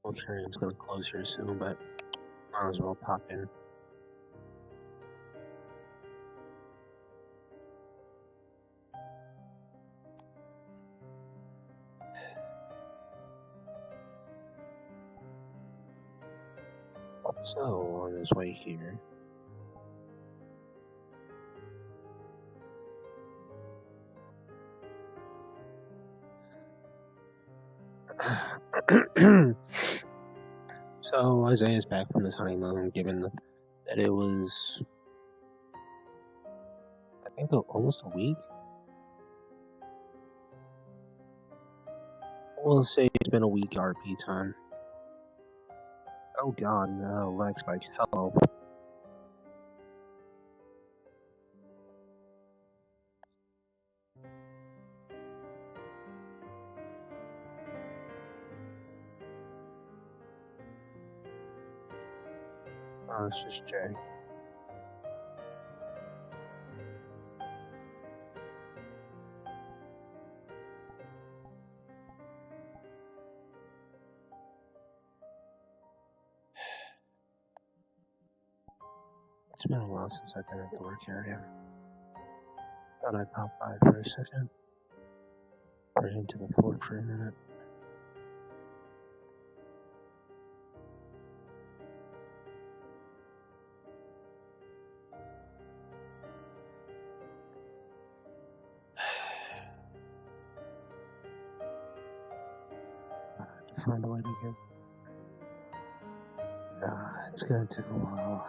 Well, Carrion's gonna close here soon, but might as well pop in. So, on his way here. So, Isaiah's back from his honeymoon, given that it was, I think, almost a week. We'll say it's been a week RP time. Oh god, no, lag spikes. Hello. Oh, it's just Jay. It's been a while since I've been at the work area. Thought I'd pop by for a second. Right into the fork for a minute. I have to find a way to get. Nah, it's gonna take a while.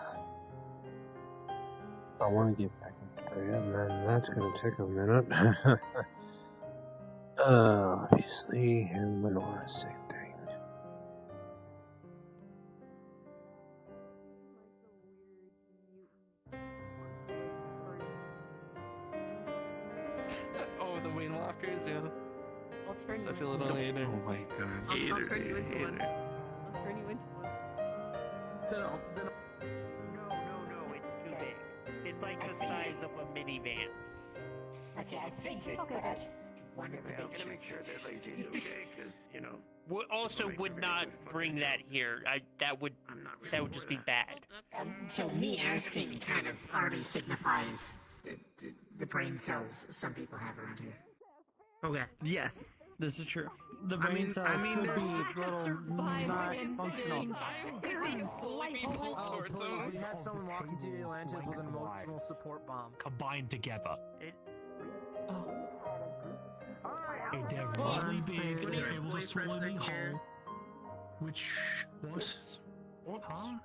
I want to get back into area, and then that's gonna take a minute. Obviously, and Lenora, same thing. Oh, the Wayne Lockers, yeah. I'll turn Such you a into little one. hater. Oh my god. I'll turn you into one. I'll turn you into one. No, it's too big. It's like the size of a minivan. Okay, I figured. Okay, guys. Wanted to Make sure that lazy's okay, because Also would not bring that here. That would just be bad. So me asking kind of already signifies the brain cells some people have around here. Okay. Yes, this is true. The brain cells could be not functional. Oh, please, we had someone walking to the Atlantis with an emotional support bomb. combined together. They're really big and they're able to swallow me whole. Which was... Huh?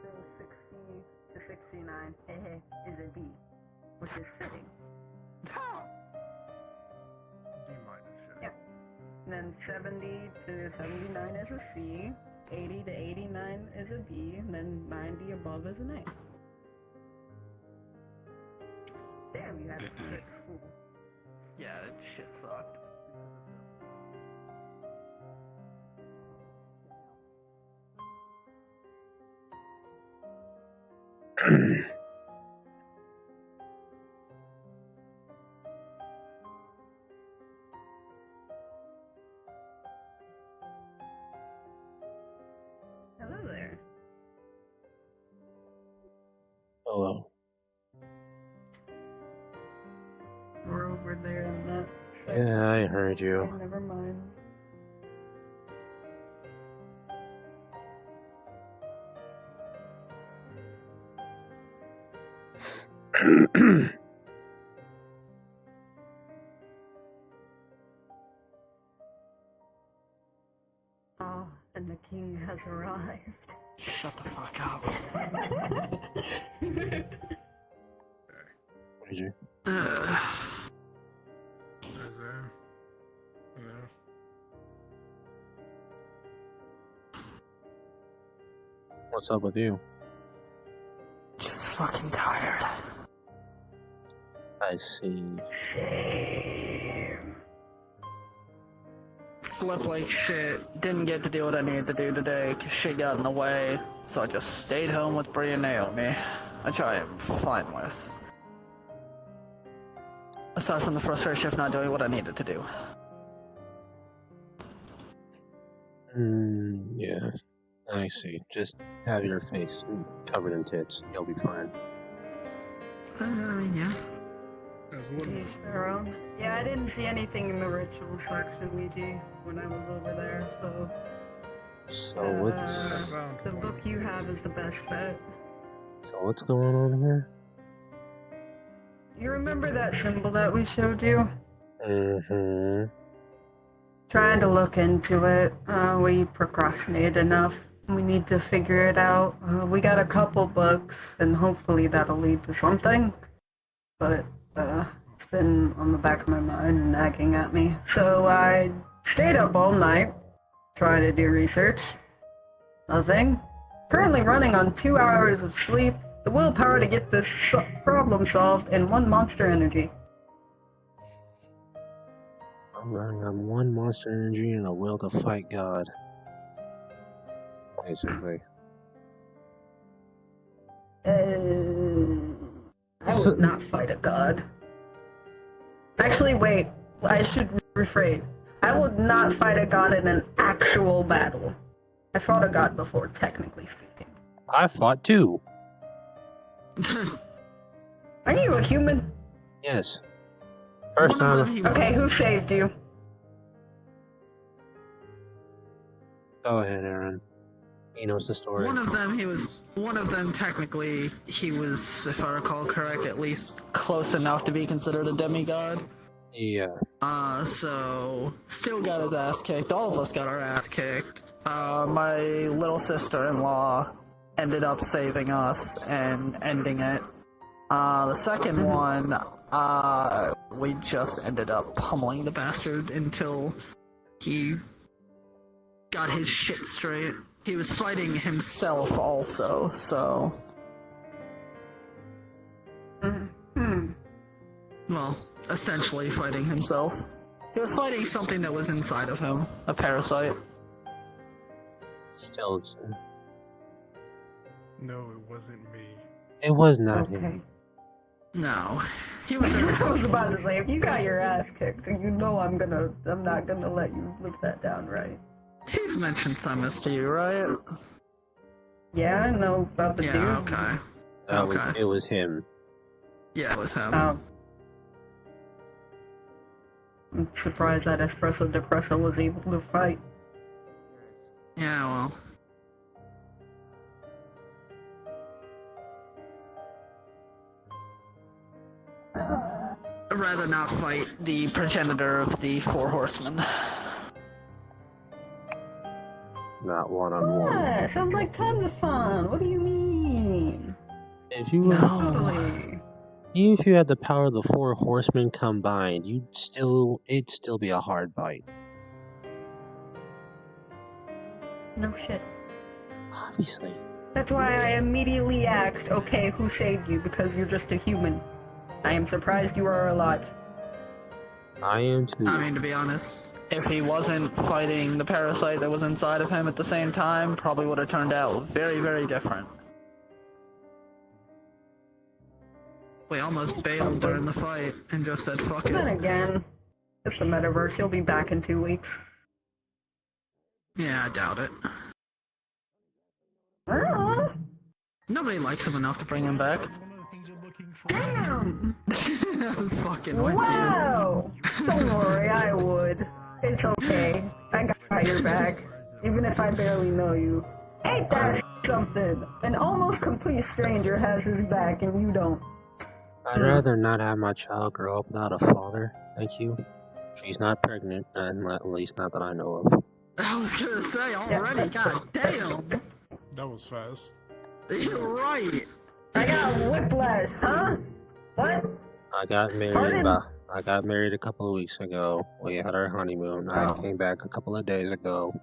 So 60 to 69 is a D, which is fitting. D minus, yeah. Yep. And then 70 to 79 is a C, 80 to 89 is a B, and then 90 above is an A. Damn, you had to quit school. Yeah, that shit sucked. Hello there. Hello. We're over there in that Yeah, I heard you. Okay, never mind. Ah, and the king has arrived. Shut the fuck up. What did you? What's up with you? Just fucking tired. I see. Same. slept like shit. Didn't get to do what I needed to do today because shit got in the way. So I just stayed home with Brie and Naomi, which I am fine with. Aside from the frustration of not doing what I needed to do. Yeah. I see. Just have your face covered in tits. You'll be fine. Yeah. Yeah, I didn't see anything in the ritual section, Luigi, when I was over there, so... So what's... the book you have is the best bet. So what's going on here? You remember that symbol that we showed you? Mm-hmm. Trying to look into it. We procrastinated enough. We need to figure it out. We got a couple books, and hopefully that'll lead to something. But, it's been on the back of my mind, nagging at me. So I stayed up all night, trying to do research. Nothing. Currently running on 2 hours of sleep, the willpower to get this problem solved, and 1 monster energy. I'm running on 1 monster energy and a will to fight God. Basically. I would not fight a god. Actually, wait. I should rephrase. I would not fight a god in an actual battle. I fought a god before, technically speaking. I fought too. Are you a human? Yes. First time. Okay, who saved you? Go ahead, Aaron. He knows the story. One of them technically, he was, if I recall correct, at least close enough to be considered a demigod. Yeah. So, still got his ass kicked. All of us got our ass kicked. My little sister-in-law ended up saving us and ending it. The second one, we just ended up pummeling the bastard until he got his shit straight. He was fighting himself also, so... Well, essentially fighting himself. He was fighting something that was inside of him, a parasite. Still. No, it wasn't me. It was not him. No. He was I was about to say, if you got your ass kicked, you know I'm not gonna let you live that down, right? He's mentioned Themis to you, right? Yeah, I know about the dude. Yeah, okay. Okay. It was him. Yeah, it was him. I'm surprised that Espresso Depresso was able to fight. Yeah, well. I'd rather not fight the progenitor of the 4 horsemen. Not one-on-one. Yeah, sounds like tons of fun. What do you mean? If you Totally. even if you had the power of the 4 horsemen combined, it'd still be a hard fight. No shit. Obviously. That's why I immediately asked, okay, who saved you? Because you're just a human. I am surprised you are alive. I am too. I mean, to be honest, if he wasn't fighting the parasite that was inside of him at the same time, probably would have turned out very, very different. We almost bailed during the fight and just said, fuck it. Then again, it's the metaverse. He'll be back in 2 weeks. Yeah, I doubt it. Nobody likes him enough to bring him back. Damn! I'm fucking with Wow! Don't worry, I would. It's okay. I got your back. Even if I barely know you. Ain't that something? An almost complete stranger has his back and you don't. I'd rather not have my child grow up without a father. Thank you. She's not pregnant, at least not that I know of. I was gonna say already, god damn! That was fast. You're right! I got whiplash, huh? What? I got married a couple of weeks ago. We had our honeymoon. I came back a couple of days ago.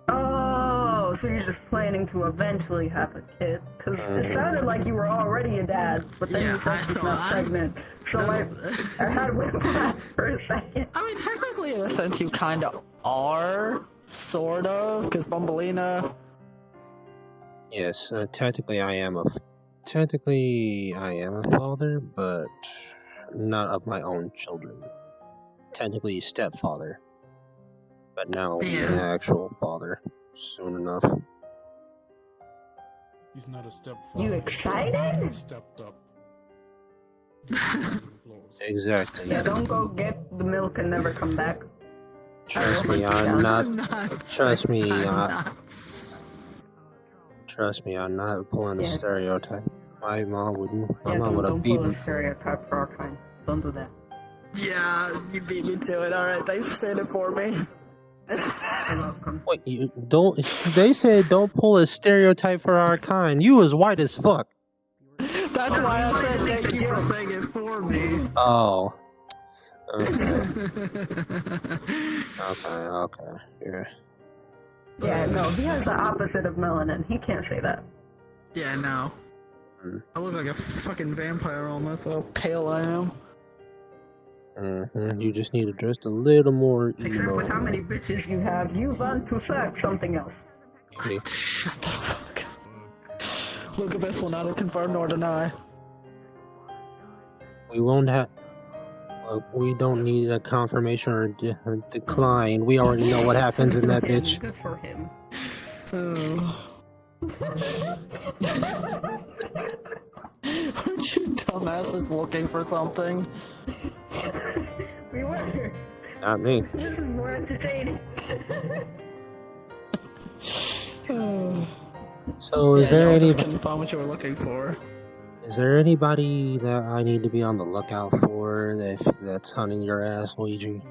Oh, so you're just planning to eventually have a kid? Because it sounded like you were already a dad, but then you said she's not pregnant. So I had whiplash for a second. I mean, technically technically, in a sense, you kind of are, sort of, because Bumbleina. Yes, technically I am a father, but not of my own children. Technically stepfather, but now I'll be an Yeah. actual father soon enough. He's not a stepfather. You excited? He's stepped up. Exactly. Yeah, don't go get the milk and never come back. Trust me, I'm not. Trust me, I'm not pulling a Yeah. stereotype. My mom wouldn't. My Yeah, mom would have don't beat pull a me. stereotype for our kind. Don't do that. Yeah, you beat me to it. Alright, thanks for saying it for me. You're welcome. Wait, you don't? They said don't pull a stereotype for our kind. You was white as fuck. That's why I said thank you for saying it for me. Oh. Okay. Okay. Yeah. Yeah, no, he has the opposite of melanin. He can't say that. Yeah, no. I look like a fucking vampire almost, how pale I am. You just need to dress a little more emo. Except with how many bitches you have, you want to fuck something else. Shut the fuck up. Look, this will neither confirm nor deny. We won't have. We don't need a confirmation or decline. We already know what happens in that bitch. Good for him. Aren't you dumbasses looking for something? We were. Not me. This is more entertaining. So, is there any? Couldn't find what you were looking for. Is there anybody that I need to be on the lookout for that's hunting your ass, Luigi?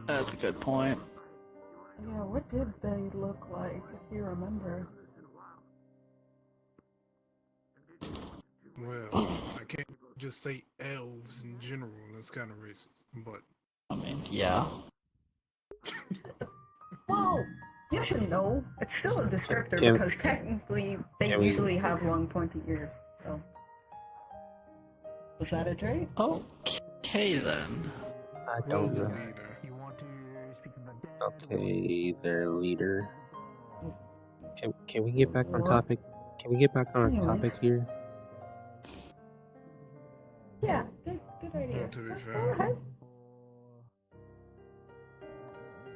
That's a good point. Yeah, what did they look like, if you remember? Well, I can't just say elves in general. That's kind of racist, but I mean, yeah. Well, yes and no. It's still a descriptor Can- because technically they can we- usually have long pointy ears. So, was that a trait? Okay then. I well, don't the know. leader. Okay, their leader. Can we get back on topic? Can we get back on Anyways. topic here? Yeah, good idea. Well, to be Go fair, ahead.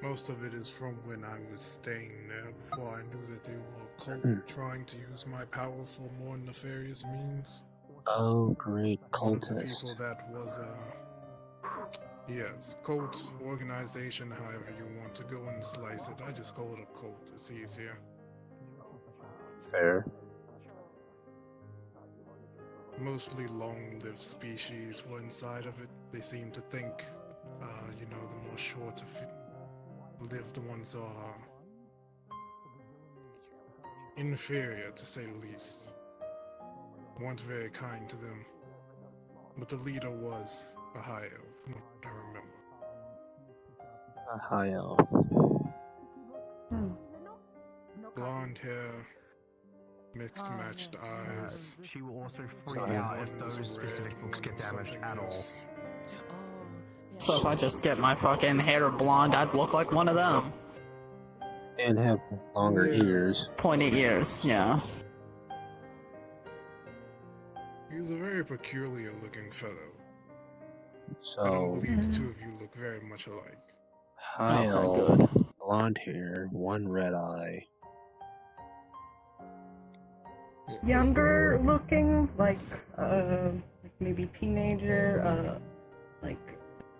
most of it is from when I was staying there before I knew that they were a cult trying to use my power for more nefarious means. Oh, great One of the cultist. people that was, yes, cult organization, however you want to go and slice it. I just call it a cult. It's easier. Fair. Mostly long-lived species were inside of it. They seem to think, the more short-lived ones are inferior, to say the least. Weren't very kind to them. But the leader was a high elf, from what I remember. A high elf. Blonde hair, mixed matched eyes. She will also freak Sorry. out if One was those red, specific books one get was damaged something at all. else. So if I just get my fucking hair blonde, I'd look like one of them. And have longer Yeah. ears. Pointy ears, yeah. He was a very peculiar looking fellow. I don't So, believe the two of you look very much alike. high Okay, elf, good. blonde hair, one red eye. Younger looking, like maybe teenager, like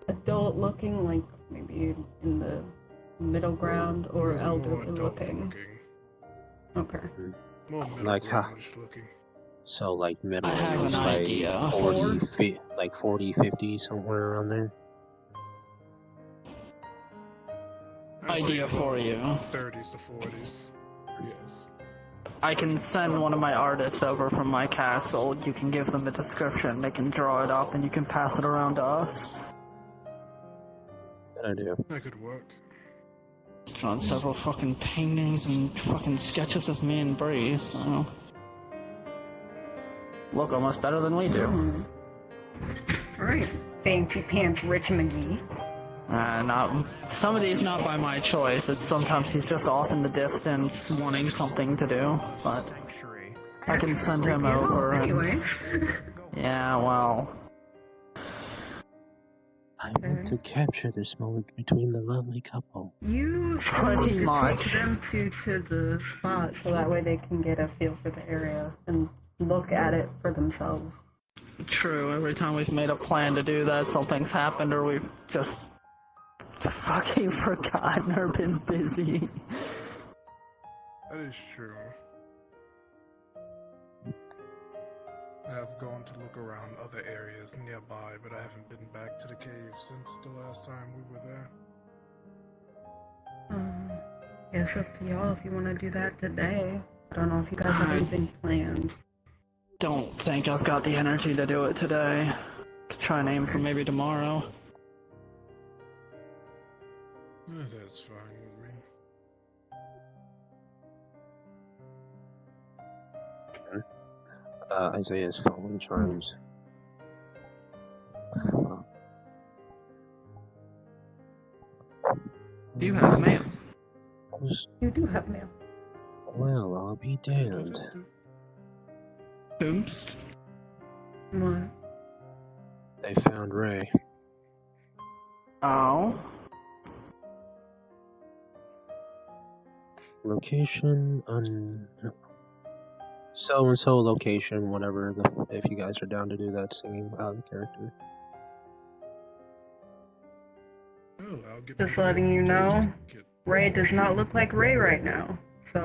adult looking, like maybe in the middle ground, He or was more elderly adult looking. Okay. More middle Like, huh? ground-ish looking. So, like middle I have age, an like idea. 40, 50, somewhere around there. I'd say Idea for you. 30s to 40s. Yes. I can send one of my artists over from my castle. You can give them a description, they can draw it up, and you can pass it around to us. Good idea. That could work. Drawn several fucking paintings and fucking sketches of me and Bree, so... Look almost better than we do. Alright. Fancy pants Rich McGee. Not some of these not by my choice. It's sometimes he's just off in the distance wanting something to do, but I can send him over. Anyways. Yeah, well. I want to capture this moment between the lovely couple. You Pretty need to much. take them to the spot so that way they can get a feel for the area and look at it for themselves. True, every time we've made a plan to do that, something's happened or we've just fucking forgotten or been busy. That is true. I have gone to look around other areas nearby, but I haven't been back to the cave since the last time we were there. It's up to y'all if you want to do that today. I don't know if you guys have anything planned. Don't think I've got the energy to do it today. Could try and aim for maybe tomorrow. That's fine with me. Isaiah's phone chimes. You have mail. You do have mail. Well, I'll be damned. Oops. What? They found Ray. Oh? Location so-and-so location, whatever, if you guys are down to do that singing out of character. Oh, I'll get Just letting you know, Ray does not look like Ray right now. So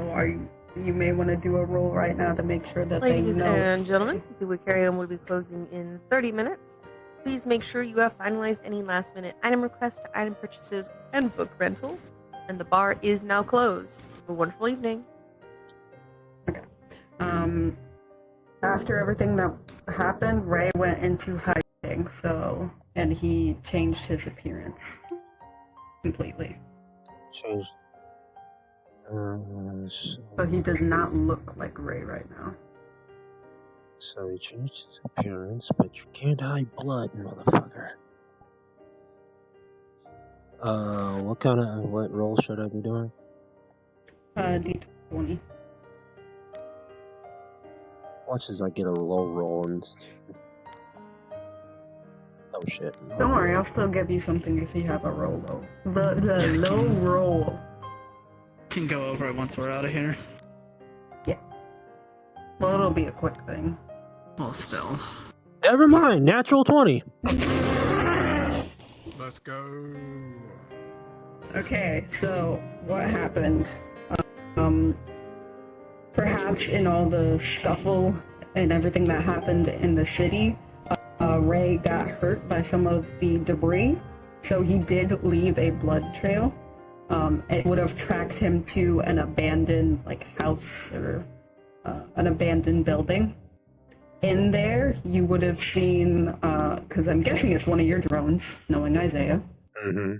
you may want to do a roll right now to make sure that Ladies they know. and gentlemen, the VRCRP will be closing in 30 minutes. Please make sure you have finalized any last-minute item requests, item purchases, and book rentals. And the bar is now closed. Have a wonderful evening. Okay. After everything that happened, Ray went into hiding, and he changed his appearance completely. Changed. So he does not look like Ray right now. So he changed his appearance, but you can't hide blood, motherfucker. What role should I be doing? D20. Watch as I get a low roll and... Oh shit. Don't worry, I'll still give you something if you have a roll low. The low roll. Can go over it once we're out of here. Yeah. Well, it'll be a quick thing. Well, still. Never mind, natural 20. Let's go. Okay, so what happened? Perhaps in all the scuffle and everything that happened in the city, Ray got hurt by some of the debris, so he did leave a blood trail. It would have tracked him to an abandoned house or an abandoned building. In there, you would have seen, because I'm guessing it's one of your drones, knowing Isiah. Mm-hmm.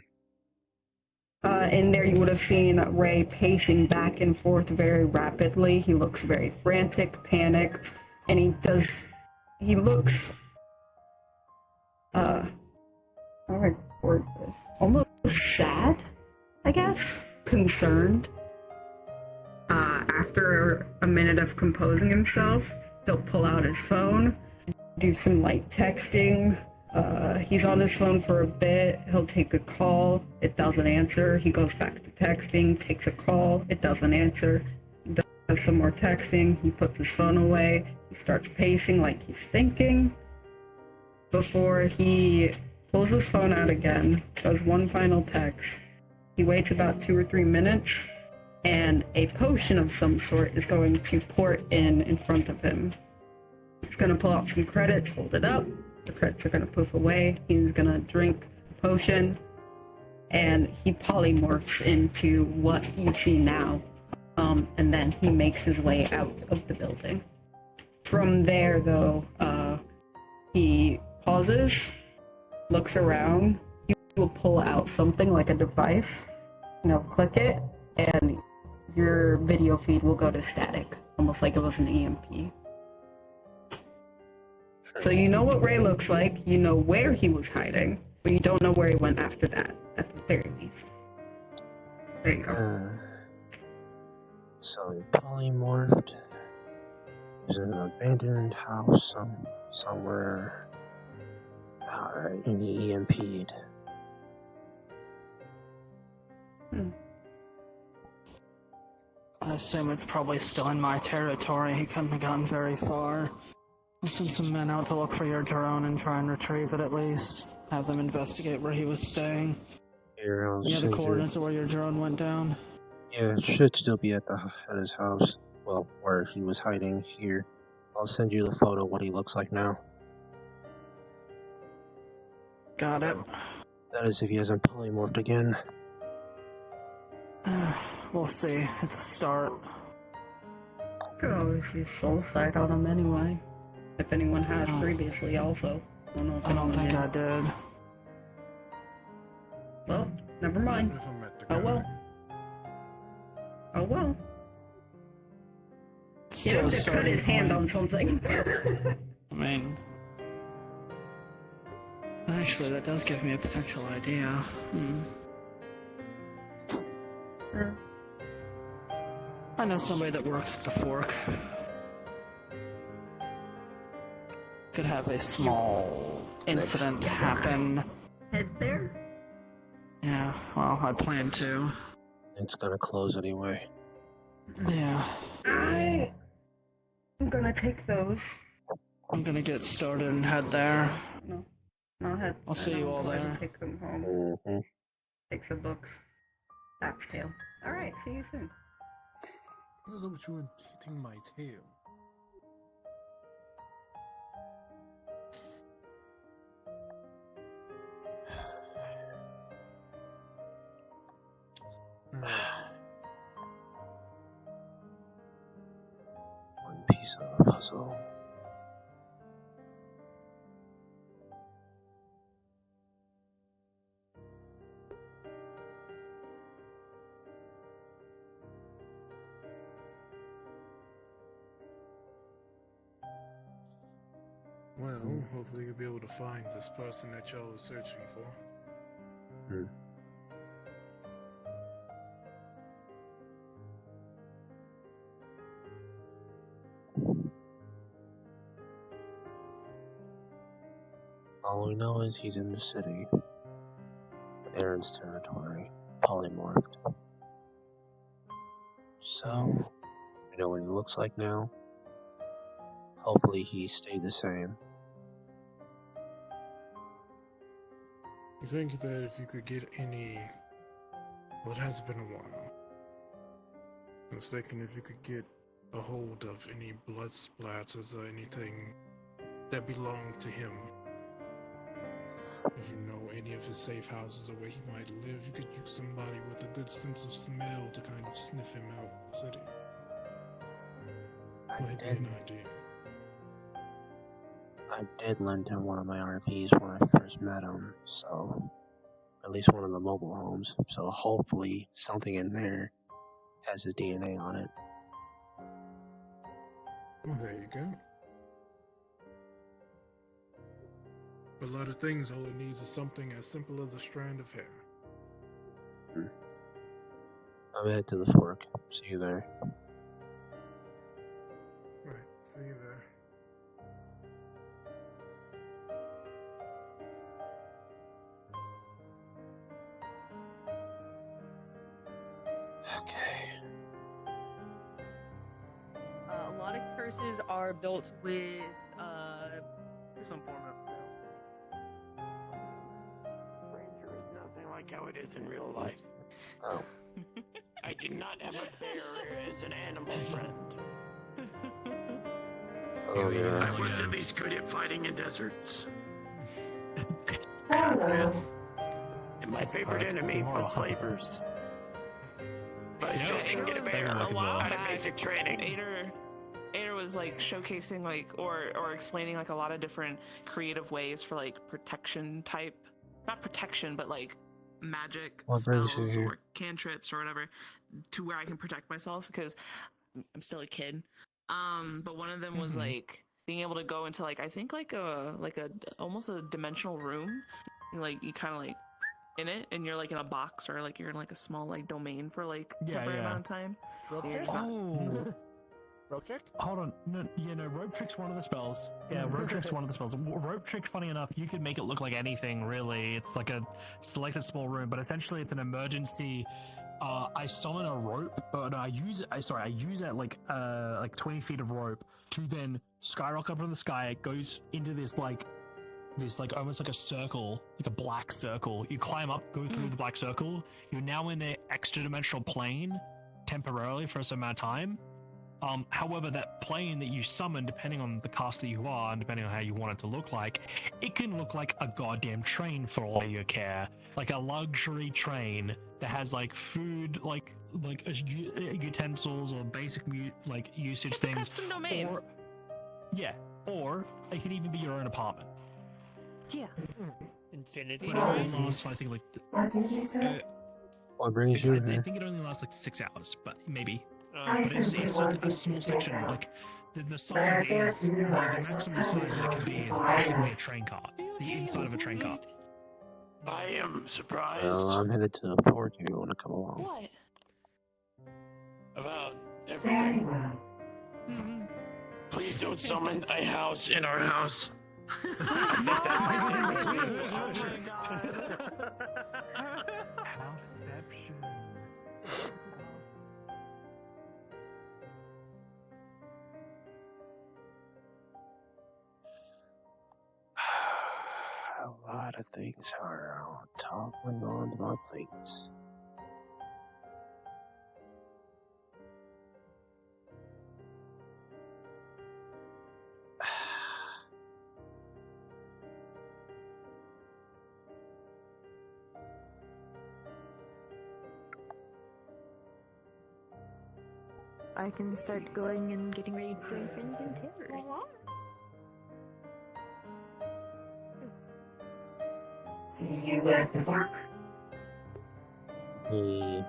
In there, you would have seen Ray pacing back and forth very rapidly. He looks very frantic, panicked, and he looks, how do I word this? Almost sad, I guess? Concerned. After a minute of composing himself, he'll pull out his phone, do some light texting. He's on his phone for a bit. He'll take a call. It doesn't answer. He goes back to texting, takes a call. It doesn't answer. Does some more texting. He puts his phone away. He starts pacing like he's thinking before he pulls his phone out again, does one final text. He waits about 2 or 3 minutes, and a potion of some sort is going to pour in front of him. He's going to pull out some credits, hold it up. The credits are going to poof away. He's going to drink the potion, and he polymorphs into what you see now. And then he makes his way out of the building. From there, though, he pauses, looks around. He will pull out something like a device, and he'll click it, and your video feed will go to static, almost like it was an EMP. So you know what Ray looks like, you know where he was hiding, We don't know where he went after that, at the very least. There you go. So he polymorphed. He was in an abandoned house somewhere. Alright, and he EMP'd. I assume it's probably still in my territory. He couldn't have gotten very far. I'll send some men out to look for your drone and try and retrieve it at least. Have them investigate where he was staying. Here, I'll You have the send coordinates of where your drone went down? Yeah, it should still be at his house. Well, where he was hiding here. I'll send you the photo of what he looks like now. Got it. That is if he hasn't polymorphed again. We'll see. It's a start. Could always use soul sight on him anyway. If anyone has previously, also. I don't think I did. Well, never mind. Oh well. Oh well. Get him to cut his hand on something. I mean, actually, that does give me a potential idea. I know somebody that works at the Fork. Could have a small incident happen. Head there? Yeah, well, I plan to. It's gonna close anyway. Yeah. I'm gonna take those. I'm gonna get started and head there. No, head. I'll see you all there. Take them home. Mm-hmm. Take the books. Back's tail. Alright, see you soon. What about you hitting my tail? One piece of the puzzle. Well, hopefully you'll be able to find this person that y'all was searching for. All we know is he's in the city. Aaron's territory. Polymorphed. So, we know what he looks like now. Hopefully he stayed the same. You think that if you could get any... Well, it has been a while. I was thinking if you could get a hold of any blood splatters or anything that belonged to him. If you know any of his safe houses or where he might live, you could use somebody with a good sense of smell to kind of sniff him out in the city. Might be an idea. I did lend him one of my RVs when I first met him, so at least one of the mobile homes. So hopefully something in there has his DNA on it. Well, there you go. For a lot of things, all it needs is something as simple as a strand of hair. I'm headed to the Fork. See you there. Right, see you there. Okay. A lot of curses are built with some form of Ranger is nothing like how it is in real life. Oh. I did not have a bear as an animal friend. Oh, yeah. I was at least good at fighting in deserts. That's good. And my favorite enemy was slavers. But I still didn't get a bear A while out of back, basic training. Ader was like showcasing like or explaining like a lot of different creative ways for like protection type, not protection but like magic What brings you spells here? or cantrips or whatever to where I can protect myself because I'm still a kid. But one of them was like being able to go into like I think like a almost a dimensional room you kind of like in it, and you're like in a box or like you're in like a small like domain for like temporary amount of time. Rope You're trick? just not- Oh. Rope trick? Hold on. No, rope trick's one of the spells. Yeah, rope trick's one of the spells. Rope trick, funny enough, you can make it look like anything, really. It's like a selected small room, but essentially it's an emergency. I summon a rope. No, I use it like 20 feet of rope to then skyrocket up in the sky. It goes into this almost like a circle, like a black circle. You climb up, go through the black circle. You're now in an extra dimensional plane temporarily for a certain amount of time. However, that plane that you summon, depending on the caster you are and depending on how you want it to look like, it can look like a goddamn train for all you care. Like a luxury train that has like food, like utensils or basic usage It's things. a custom domain. Or it could even be your own apartment. Yeah. Infinity. But it only lasts, I think, like. What did you say? What brings you I here? think it only lasts like 6 hours, but maybe. I But it's said like a small section. Like the size is the maximum size that it can be is basically a train car. The inside of a train car. I am surprised Well, I'm headed to the fork if you want to come along. What? about Very everything. well. Please don't summon a house in our house. A lot of things are toppling onto my plates. I can start going and getting ready to join friends and terrors. So you at the fork? Hey,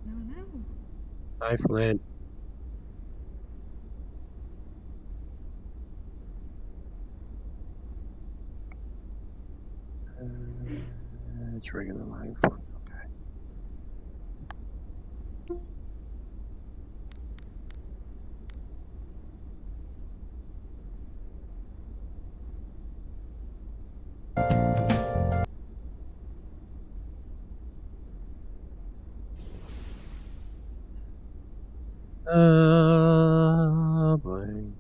No. hi Flint. It's regular line fork. Okay. Boy.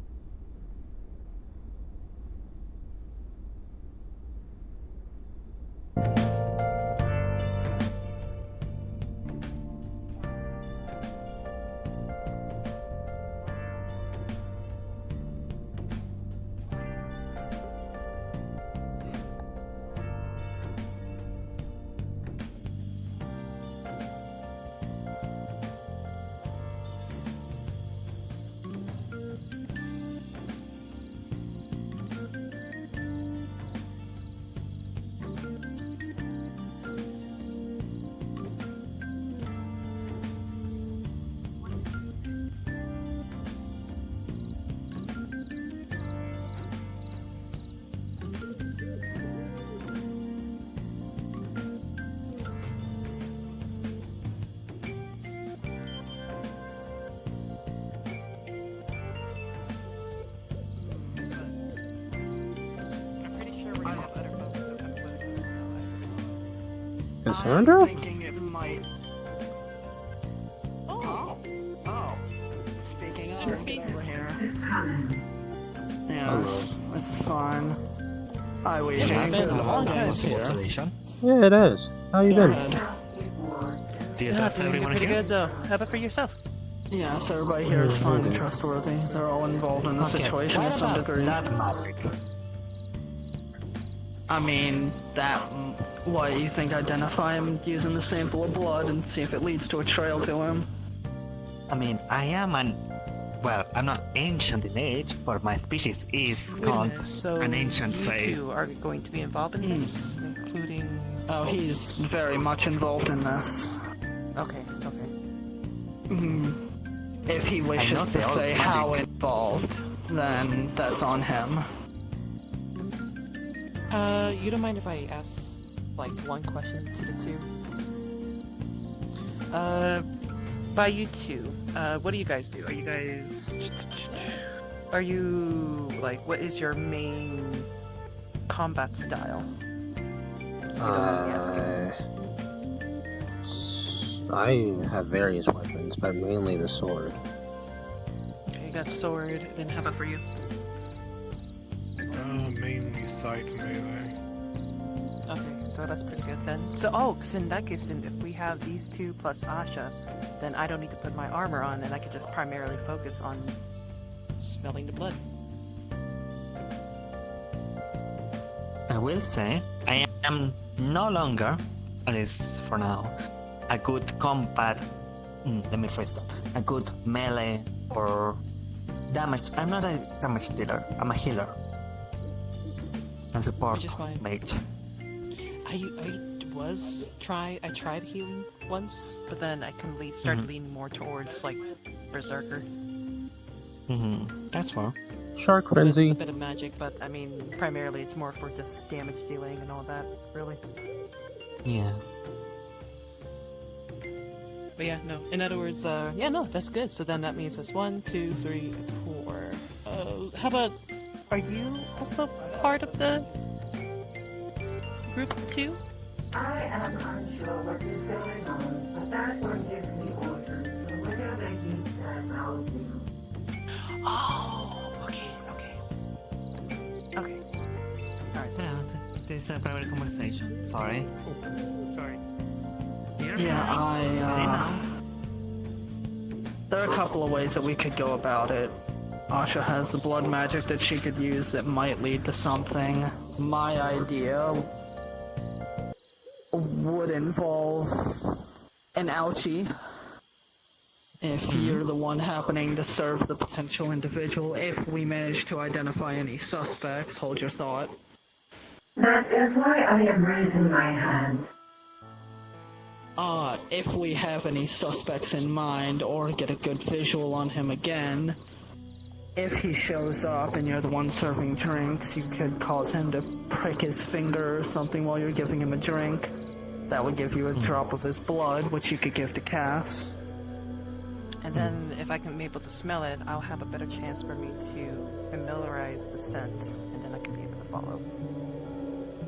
I'm pretty sure we're gonna have better Cassandra? I'm thinking it might. Oh. Oh. Speaking of, get over here. This time. Yeah, Hello. this is fun. Hi, we Yeah, the whole game was here. Yeah, it is. How you been? Good. Yeah, does everyone pretty here? good though. How about for yourself? Yes, everybody here is fine and trustworthy. They're all involved in the situation to some degree. That magic. I mean, that... Why, you think identify him using the sample of blood and see if it leads to a trail to him? I mean, I am an... Well, I'm not ancient in age, but my species is called an ancient fae. You two are going to be involved in this, including... Oh, he's very much involved in this. Okay. If he wishes to say how involved, then that's on him. You don't mind if I ask, like, one question to the two? By you two, what do you guys do? Are you, like, what is your main combat style? I have various weapons, but mainly the sword. Okay, you got sword, then how about for you? Mainly sight melee. Okay, so that's pretty good then. So, because in that case, then if we have these two plus Asha, then I don't need to put my armor on, and I can just primarily focus on smelling the blood. I will say, I am no longer, at least for now, a good combat... let me phrase that. A good melee or damage... I'm not a damage dealer, I'm a healer. And support mage. I tried healing once, but then I started leaning more towards, like, Berserker. That's fair. Shark Frenzy. A bit of magic, but I mean, primarily it's more for just damage dealing and all that, really. Yeah. But yeah, no. In other words, that's good. So then that means it's 1, 2, 3, 4. How about, are you also part of the group too? I am unsure what is going on, but that one gives me orders, so whatever he says, I'll do. Oh, okay. Alright. Yeah, this is a private conversation. Sorry. Sorry. There are a couple of ways that we could go about it. Asha has the blood magic that she could use that might lead to something. My idea would involve an ouchie. If you're the one happening to serve the potential individual, if we manage to identify any suspects, hold your thought. That is why I am raising my hand. If we have any suspects in mind or get a good visual on him again, if he shows up and you're the one serving drinks, you could cause him to prick his finger or something while you're giving him a drink. That would give you a drop of his blood, which you could give to Cass. And then, if I can be able to smell it, I'll have a better chance for me to familiarize the scent, and then I can be able to follow.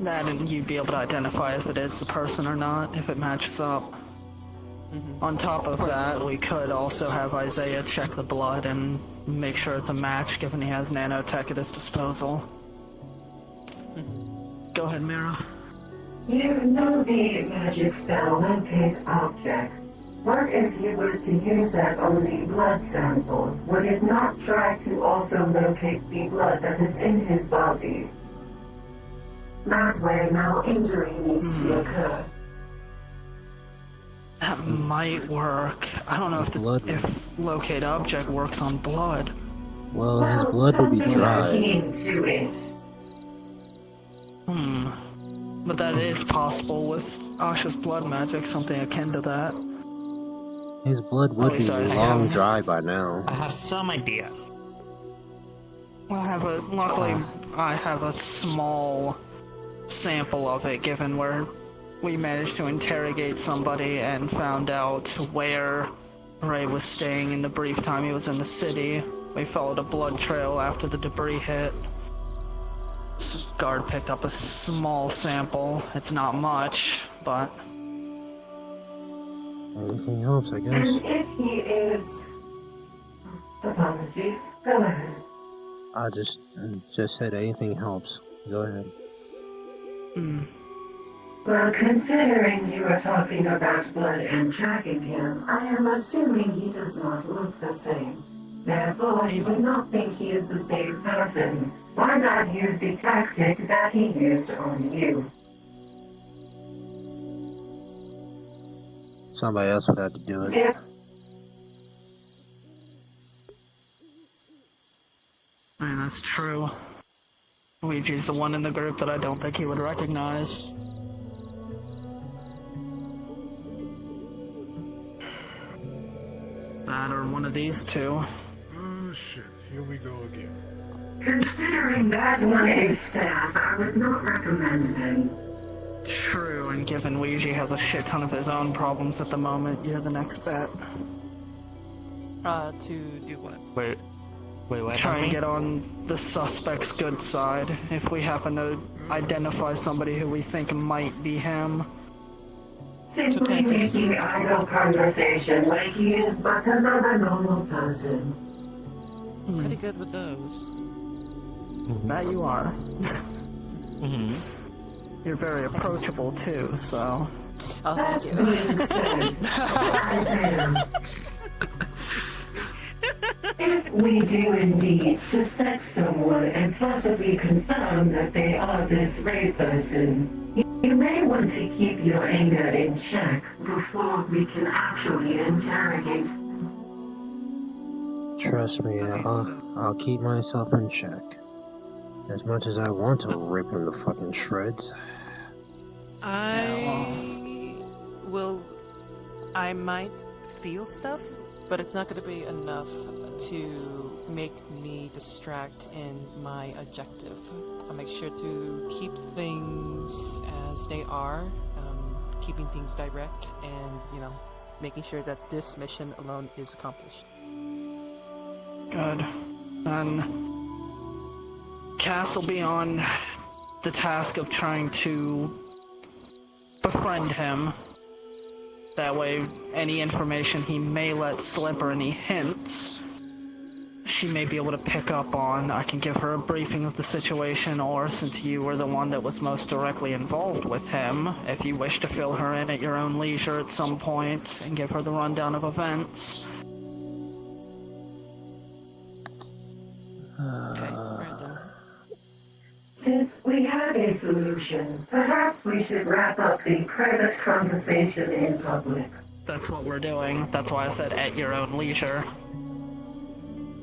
That, and you'd be able to identify if it is the person or not, if it matches up. On top of that, we could also have Isiah check the blood and make sure it's a match, given he has nanotech at his disposal. Go ahead, Morrow. You know the magic spell locate object. What if you were to use that on the blood sample? Would it not try to also locate the blood that is in his body? That way, no injury needs to occur. That might work. I don't know if locate object works on blood. Well, his blood would be dry. Into it. But that is possible with Asha's blood magic, something akin to that. His blood would be long dry by now. I have some idea. Luckily, I have a small sample of it, given where we managed to interrogate somebody and found out where Ray was staying in the brief time he was in the city. We followed a blood trail after the debris hit. Guard picked up a small sample. It's not much, but... Anything helps, I guess. And if he is... Apologies. Go ahead. I just said anything helps. Go ahead. Well, considering you are talking about blood and tracking him, I am assuming he does not look the same. Therefore, you would not think he is the same person. Why not use the tactic that he used on you? Somebody else would have to do it. Yeah. I mean, that's true. Luigi's the one in the group that I don't think he would recognize. That or one of these two. Oh shit, here we go again. Considering that one is staff, I would not recommend them. True, and given Luigi has a shit ton of his own problems at the moment, you're the next bet. To do what? Wait, what? Try and get on the suspect's good side if we happen to identify somebody who we think might be him. Simply making idle conversation like he is but another normal person. Pretty good with those. That you are. You're very approachable too, so. Oh, thank you. Being said, Isiah, if we do indeed suspect someone and possibly confirm that they are this Ray person, you may want to keep your anger in check before we can actually interrogate. Trust me, I'll keep myself in check. As much as I want to rip him to fucking shreds. I might feel stuff, but it's not going to be enough to make me distract in my objective. I'll make sure to keep things as they are, keeping things direct, and, making sure that this mission alone is accomplished. Good. Then Cass will be on the task of trying to befriend him. That way, any information he may let slip or any hints she may be able to pick up on, I can give her a briefing of the situation, or since you were the one that was most directly involved with him, if you wish to fill her in at your own leisure at some point and give her the rundown of events. Since we have a solution, perhaps we should wrap up the private conversation in public. That's what we're doing. That's why I said at your own leisure.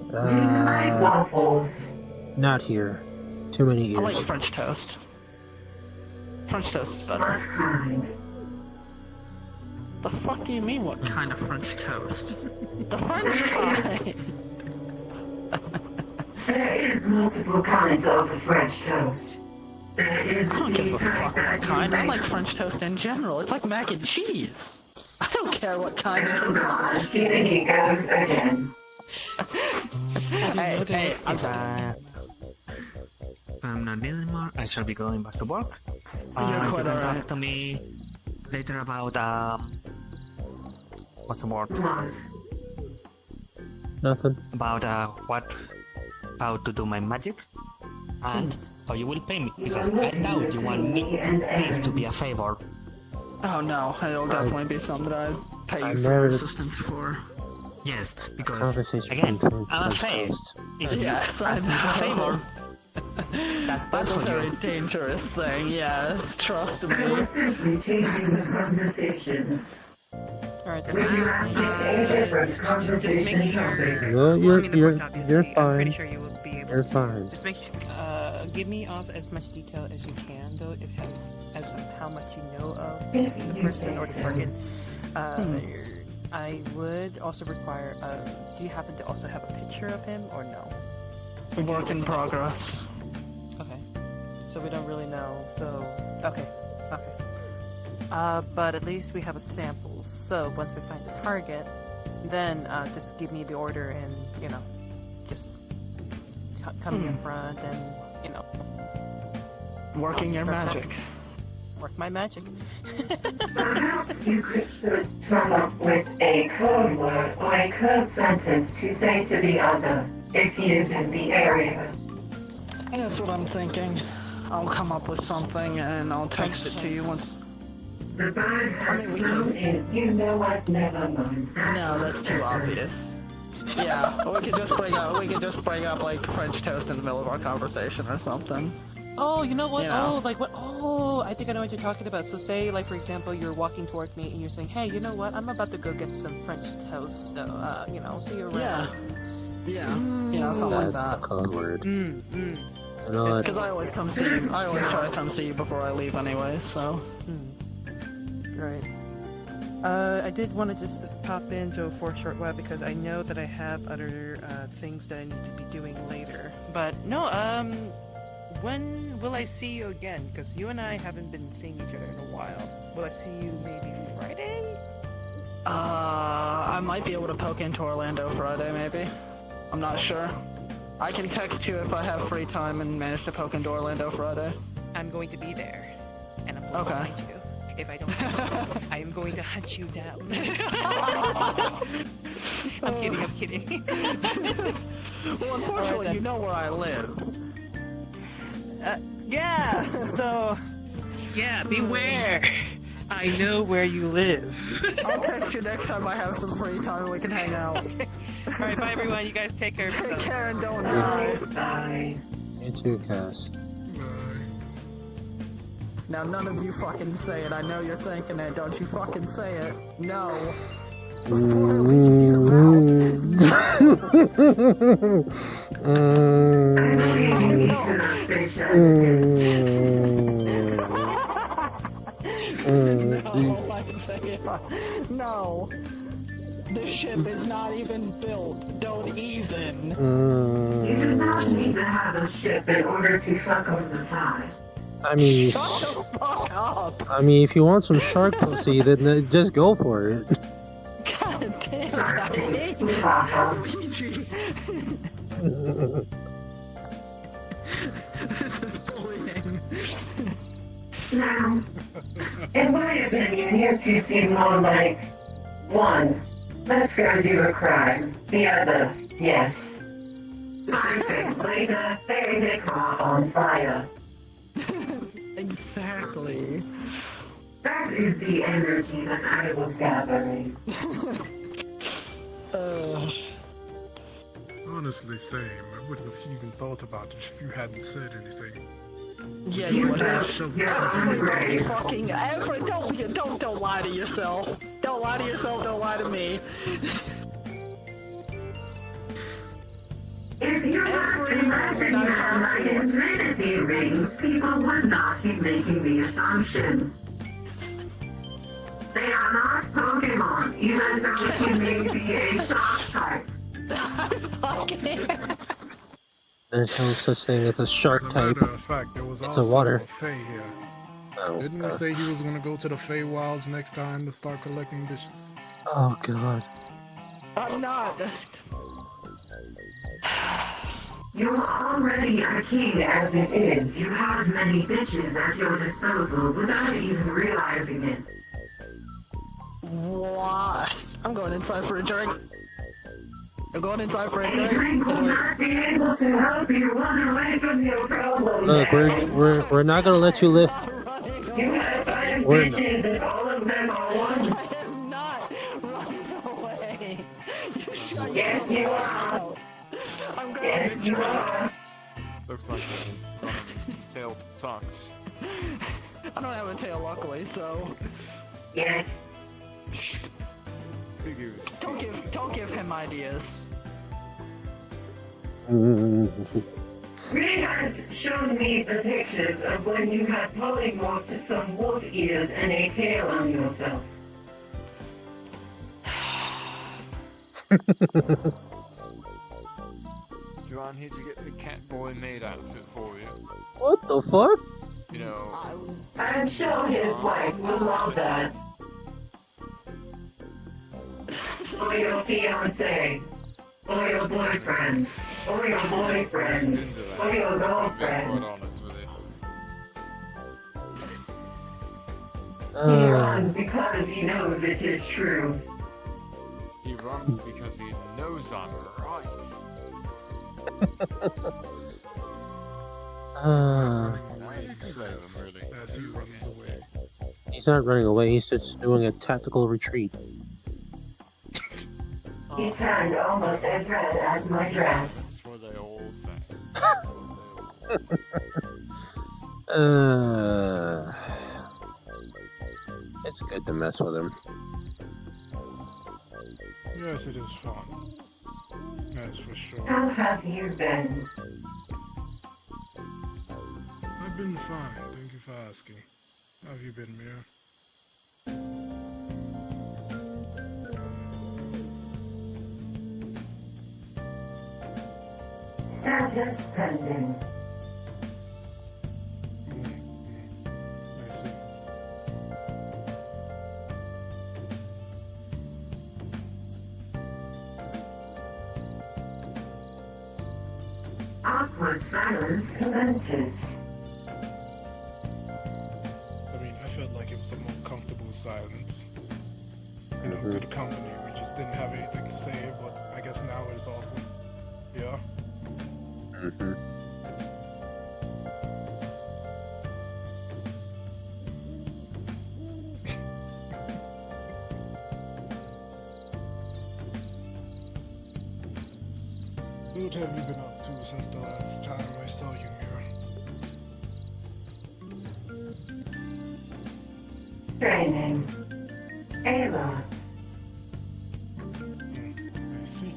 Do you like waffles? Not here. Too many ears. I like French toast. French toast is better. What kind? The fuck do you mean, what kind of French toast? The French kind! There is multiple kinds of French toast. There is I don't give the a fuck type what that kind. I you like make. French toast in general. It's like mac and cheese. I don't care what kind it Oh is. God, here he goes again. Hey, I'm not busy anymore. I shall be going back to work. You're You quite can alright. talk to me later about what's the word? What? Nothing. About how to do my magic, and how you will pay me, because I doubt you want me this to be a favor. Oh no, it'll definitely be something I'd pay I you for never- assistance for. Yes, because Conversation again, between I'm a French favor. toast. If you Yes, I ask me for a favor, know. that's bad That's a for very you. dangerous thing, yes, trust I me. was simply changing the conversation. Alright, then. Would you like a different conversation topic? No, you're I'm fine. pretty sure you will be able You're to. fine. Just make sure. Give me off as much detail as you can, though, if as of how much you know of If the you person say or the so. target. I would also require. Do you happen to also have a picture of him, or no? Work in progress. Okay. So we don't really know, so... Okay. But at least we have a sample, so once we find the target, then just give me the order and, just come in front and, Working your magic. work my magic. Perhaps you could come up with a code word or a code sentence to say to the other if he is in the area. That's what I'm thinking. I'll come up with something and I'll text it to you once. The bird has flown in. You know what? Never mind. No, that's too obvious. Yeah, we could just bring up like French toast in the middle of our conversation or something. Oh, you know what? You know. Oh, like what? Oh, I think I know what you're talking about. So say, like, for example, you're walking toward me and you're saying, hey, you know what? I'm about to go get some French toast. So, see you around. Yeah, you know, something like That's that. the code word. You know it's what? because I always come see you. I always try to come see you before I leave anyway, so. Right. I did want to just pop in, Joe, for a short while because I know that I have other things that I need to be doing later. But no, when will I see you again? Because you and I haven't been seeing each other in a while. Will I see you maybe Friday? I might be able to poke into Orlando Friday, maybe. I'm not sure. I can text you if I have free time and manage to poke into Orlando Friday. I'm going to be there, and I'm going to find you. If I don't, I am going to hunt you down. I'm kidding. Well, unfortunately, Right, you know where I live. Yeah, so... Yeah, beware! I know where you live. I'll text you next time I have some free time and we can hang out. Alright, bye everyone. You guys take care of yourselves. Take care and don't die. Bye. You too, Cass. Now none of you fucking say it. I know you're thinking it. Don't you fucking say it. No. Before it leaves your No. This ship is not even built. Don't even. You do not need to have a ship in order to fuck on the side. I mean, Shut the fuck up. I mean, if you want some shark pussy, then just go for it. God damn. This is bullying. Now, in my opinion, you two seem more like one, let's go do a crime. The other, yes. 5 seconds later, there is a car on fire. Exactly. That is the energy that I was gathering. Honestly, same. I wouldn't have even thought about it if you hadn't said anything. Yeah, you would have. Hungry. Fucking every don't lie to yourself. Don't lie to yourself. Don't lie to me. If you must imagine them like infinity rings, people would not be making the assumption. They are not Pokemon, even though she may be a shark type. There's no such thing as a shark As a type. matter of fact, there was It's also a water. Fae here. Oh, Didn't he say he was going to go to the Fae Wilds next time to start collecting bitches? Oh god. I'm not. You're already a king as it is. You have many bitches at your disposal without even realizing it. What? I'm going inside for a drink. I'm going inside for a A drink. drink will not be able to help you run away from your problems. Look, we're not gonna let you live. You have 5 We're bitches and all of them are one. I am not running away. Yes, you are. I'm going Yes, you are. Looks like a tail talks. I don't have a tail, luckily, so. Yes. Figures. Don't give him ideas. Ray has shown me the pictures of when you had polymorphed some wolf ears and a tail on yourself. John, here to get the Catboy maid outfit for you. What the fuck? You know. I'm sure his wife will love that. Or your fiancé. Or your boyfriend. Or your boyfriend. Or your Being girlfriend. quite honest with you. He runs because he knows it is true. He runs because he knows I'm right. As he runs away. He's not running away, he's just doing a tactical retreat. He turned almost as red as my dress. That's what they all say. It's good to mess with him. Yes, it is fun. That's for sure. How have you been? I've been fine, thank you for asking. How have you been, Mia? Status pending. I see. Awkward silence commences. I mean, I felt like it was a more comfortable silence. You know, good company. We just didn't have anything to say, but I guess now it's awkward. Yeah. Mm-hmm. What have you been up to since the last time I saw you, Mira? Training. A lot. I see.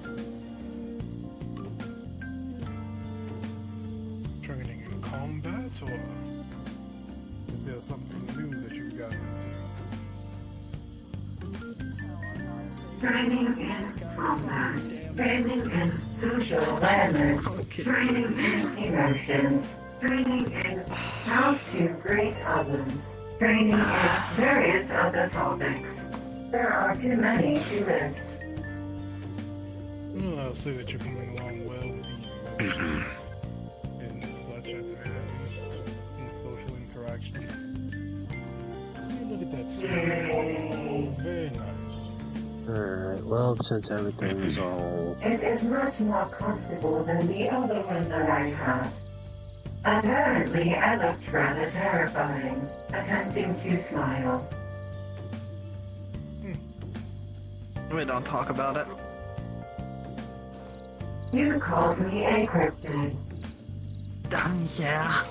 Training in combat, or is there something new that you've gotten into? Training in combat. Training in social awareness. Training in emotions. Training in how to greet others. Training in various other topics. There are too many to list. Well, I'll say that you're coming along well with the emotions and such at the very least in social interactions. See, look at that smile. Very nice. Alright, well, since everything is all... It is much more comfortable than the other one that I had. Apparently, I looked rather terrifying, attempting to smile. We don't talk about it. You called me a cryptid. Yeah.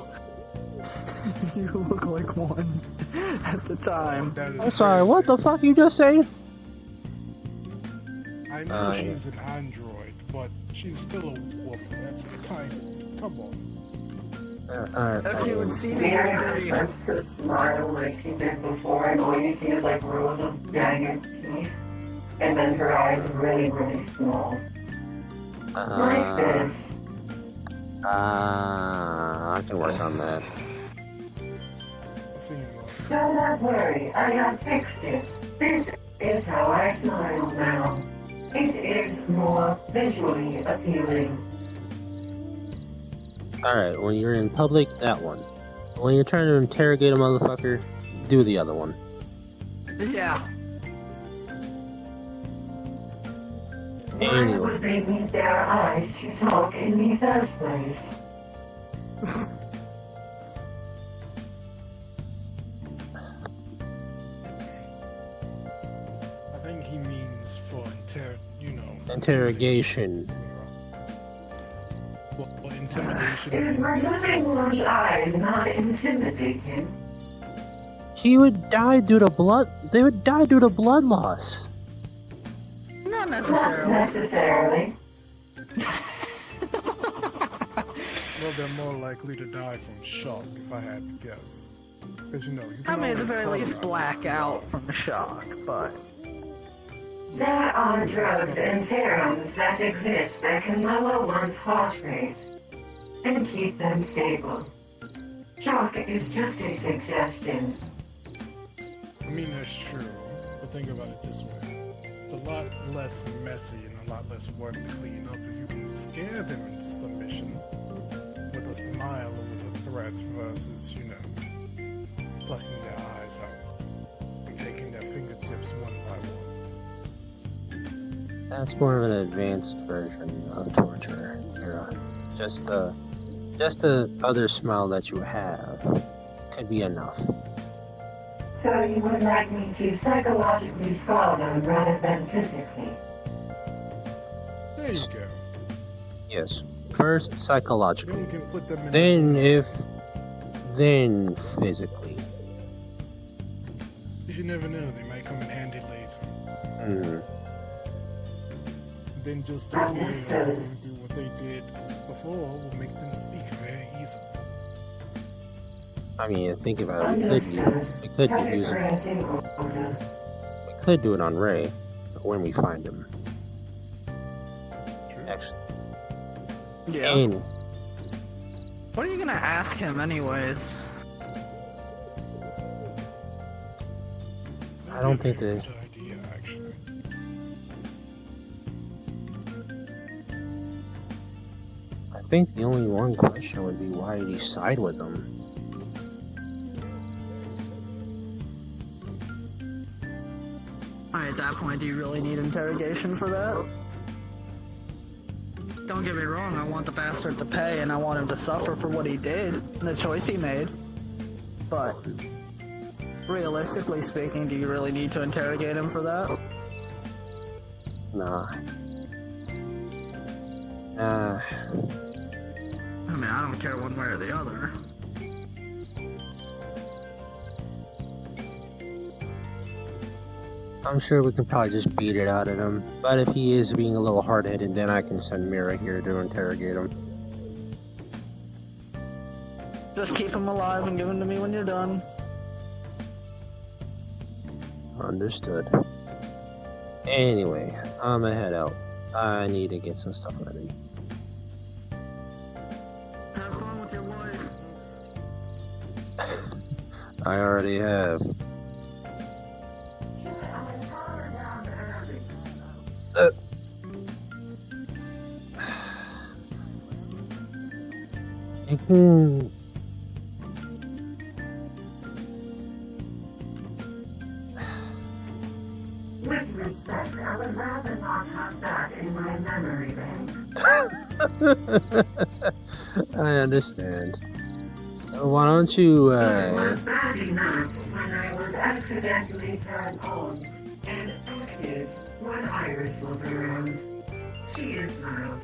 You look like one at the time. I'm sorry, what the fuck you just say? I know she's an android, but she's still a woman. That's kind of... Come on. If you would see Mary attempts to smile like she did before, and all you see is like rows of jagged teeth, and then her eyes really, really small. Like this. I can work on that. Do not worry, I have fixed it. This is how I smile now. It is more visually appealing. Alright, when you're in public, that one. When you're trying to interrogate a motherfucker, do the other one. Yeah. Why would they need their eyes to talk in the first place? I think he means for interrogation. Well, intimidation. Is removing one's eyes not intimidating? He would die due to blood. They would die due to blood loss. Not necessarily. Not necessarily. Well, they're more likely to die from shock, if I had to guess. Because you I mean, at the always very least, cover black out from the shock, but... There are drugs and serums that exist that can lower one's heart rate and keep them stable. Shock is just a suggestion. I mean, that's true. But think about it this way. It's a lot less messy and a lot less work to clean up if you can scare them into submission with a smile or with a threat versus, plucking their eyes out and taking their fingertips one by one. That's more of an advanced version of torture. Just the other smile that you have could be enough. So you would like me to psychologically scar them rather than physically? There you go. Yes. First psychologically. Then you can put them in Then physically. You never know, they might come in handy later. Then just avoid them and do what they did before will make them speak very easily. I mean, think about it. We could do it on Ray when we find him. Actually. Yeah. And what are you gonna ask him, anyways? I don't think that. I think the only one question would be why did he side with him? At that point, do you really need interrogation for that? Don't get me wrong, I want the bastard to pay and I want him to suffer for what he did and the choice he made. But realistically speaking, do you really need to interrogate him for that? Nah. I mean, I don't care one way or the other. I'm sure we can probably just beat it out of him. But if he is being a little hard-headed, then I can send Mira here to interrogate him. Just keep him alive and give him to me when you're done. Understood. Anyway, I'm gonna head out. I need to get some stuff ready. Have fun with your wife. I already have. You can... With respect, I would rather not have that in my memory bank. I understand. Why don't you, It was bad enough when I was accidentally turned on and active when Iris was around. She is loud.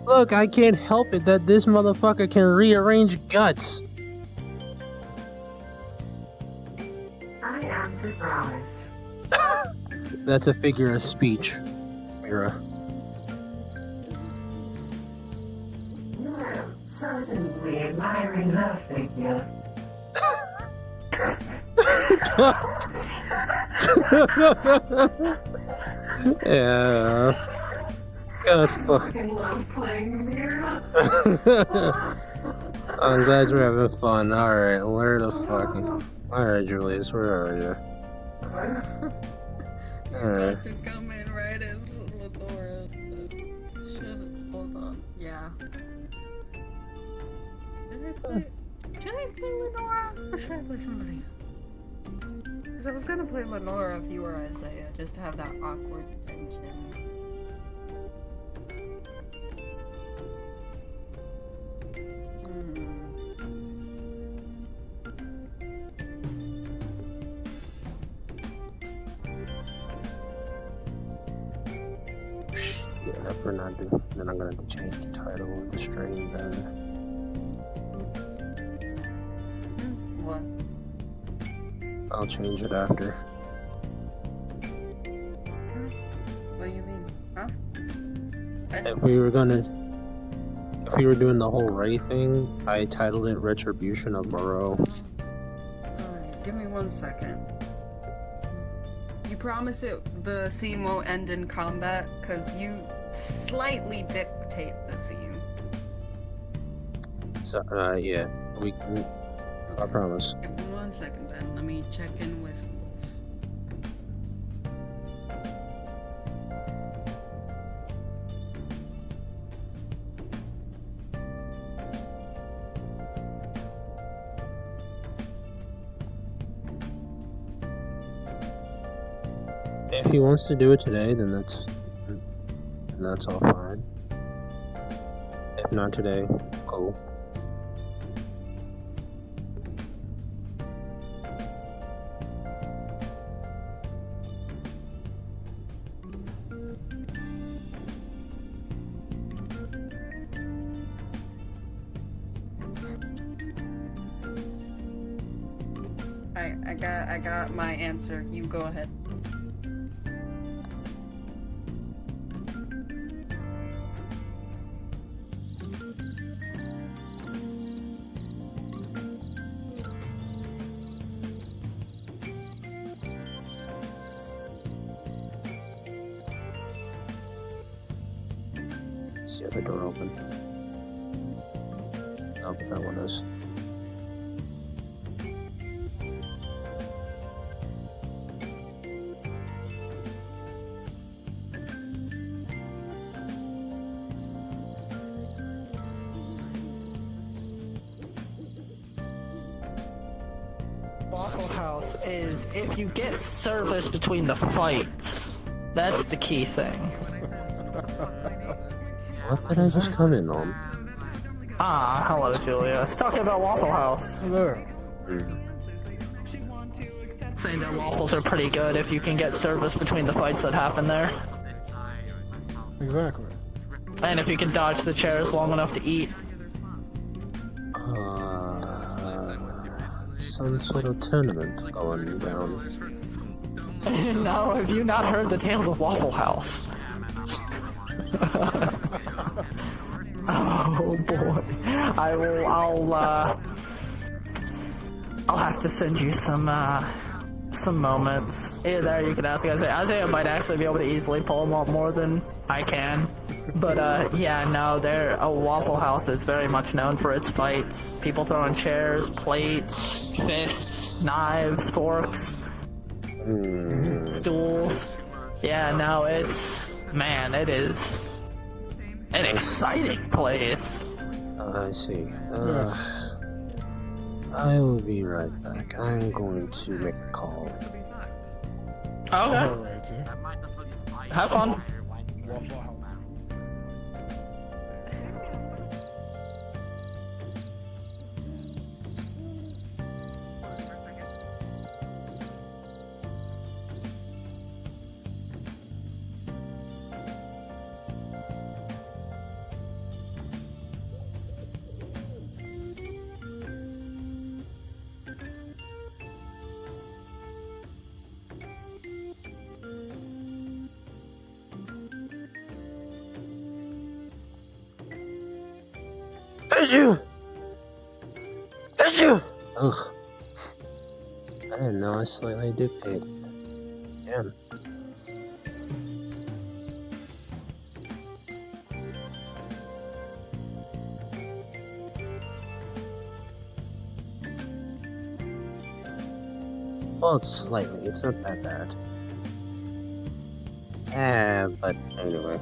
Look, I can't help it that this motherfucker can rearrange guts. I am surprised. That's a figure of speech, Mira. Well, certainly admiring her figure. Yeah. God fuck. I love playing Mira. I'm glad you're having fun. Alright, where the fucking... Alright, Julius, where are you? Alright. To come in right as Lenora should hold on. Yeah. Should I play Lenora or should I play somebody else? Because I was gonna play Lenora if you were Isiah, just to have that awkward tension. Yeah, if we're not doing, then I'm gonna have to change the title of the stream then. What? I'll change it after. What do you mean? Huh? If we were doing the whole Ray thing, I titled it Retribution of Morrow. Alright, give me 1 second. You promise the scene won't end in combat? Because you slightly dictate the scene. So, yeah, we can, I promise. Give me 1 second then. Let me check in with Wolf. If he wants to do it today, then that's all fine. If not today, cool. I got my answer. You go ahead. See if the door open. Oh, but that one is. Waffle House is if you get service between the fights. That's the key thing. What did I just come in on? Ah, hello, Julius. Talking about Waffle House. Hello. Saying that waffles are pretty good if you can get service between the fights that happen there. Exactly. And if you can dodge the chairs long enough to eat. Some sort of tournament going down. No, have you not heard the tales of Waffle House? Oh boy. I'll have to send you some moments. Either there you can ask Isiah might actually be able to easily pull them up more than I can. But yeah, no, Waffle House is very much known for its fights. People throwing chairs, plates, fists, knives, forks, stools. Yeah, no, it is an exciting place. I see. I will be right back. I'm going to make a call. Okay. Alright, Have fun. Waffle House. Issue! Ugh. I didn't know I slightly dictated. Damn. Well, it's slightly. It's not that bad. But anyway.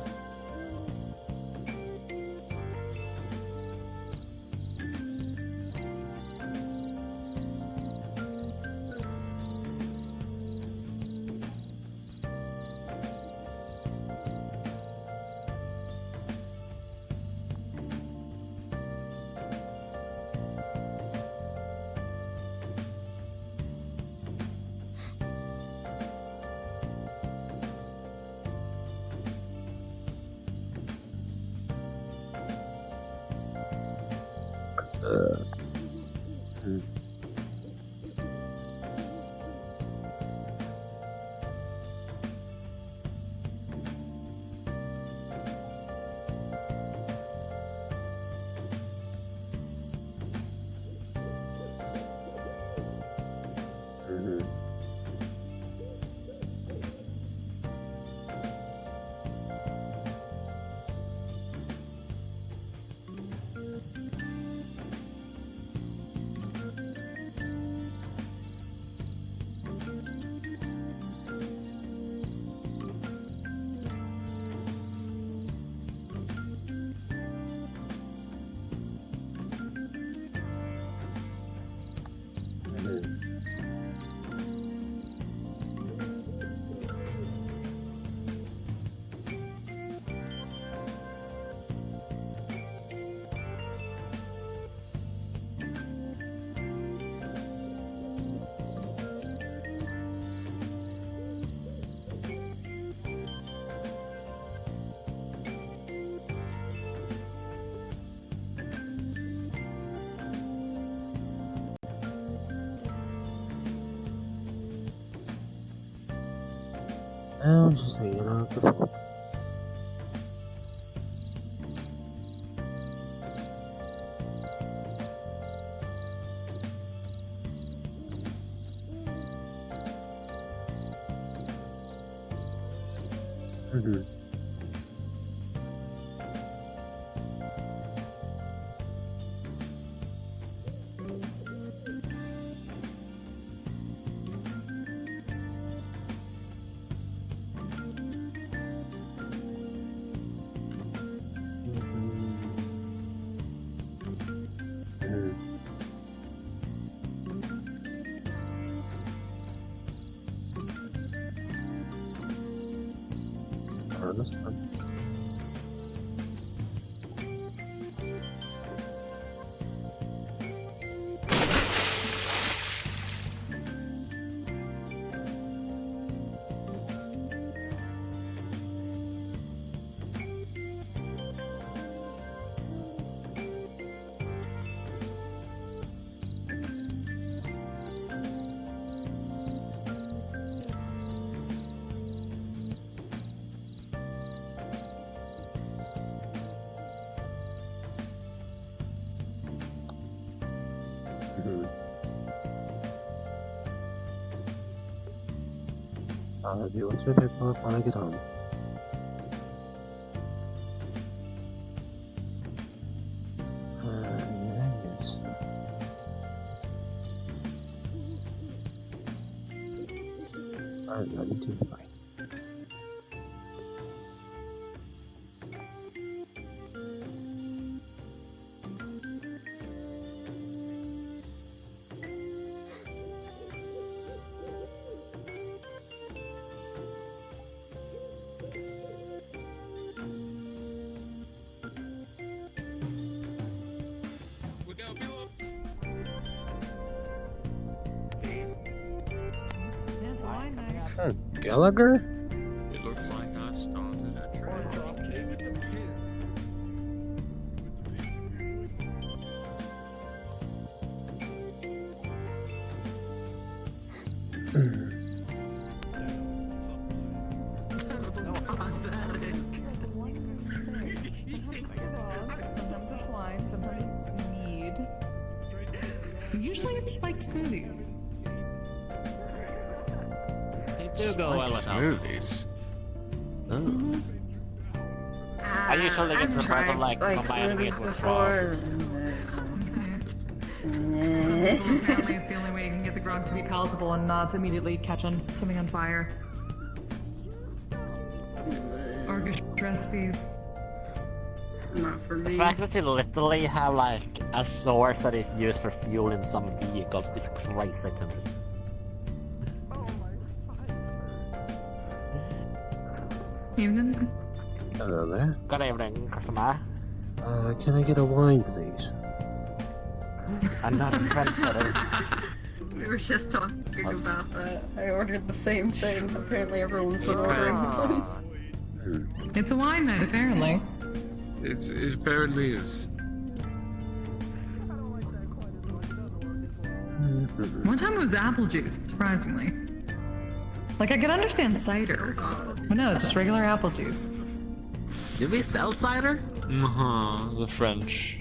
No, just hanging out the phone. Mm-hmm. Understand. I'll be with your paperwork when I get home. Yes. Alright, love you too. Bye. Gallagher? It looks like I've started a trend. Sometimes it's wine, sometimes it's mead. Usually it's spiked smoothies. They do go well with smoothies. Oh. I usually get to try to like combine it with grog. Some people apparently it's the only way you can get the grog to be palatable and not immediately catch on something on fire. Orcish recipes. Not for The me. fact that you literally have like a source that is used for fuel in some vehicles is crazy to me. Evening. Hello there. Good evening, customer. Can I get a wine, please? I'm not a trendsetter. We were just talking about that. I ordered the same thing. Apparently everyone's been ordering them. It's a wine night, apparently. It apparently is. One time it was apple juice, surprisingly. Like, I could understand cider. But no, just regular apple juice. Do we sell cider? The French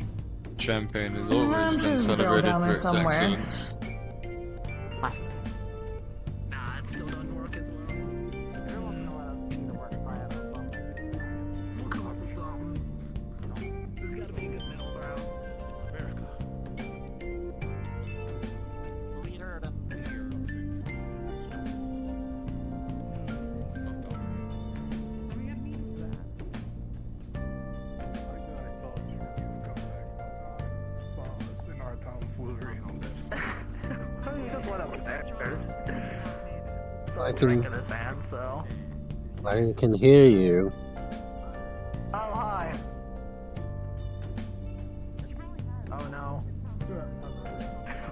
champagne is I'm always sure been there's a barrel celebrated down for there its somewhere. excellence. Nah, it still doesn't work as well. We'll come up with something. There's gotta be a good middle ground. It's America. Sweeter than beer. I saw Julius come back saw us in our tomfoolery on that. He just went upstairs. I Some can- drink in his hand, so. I can hear you. Oh, hi. Oh no.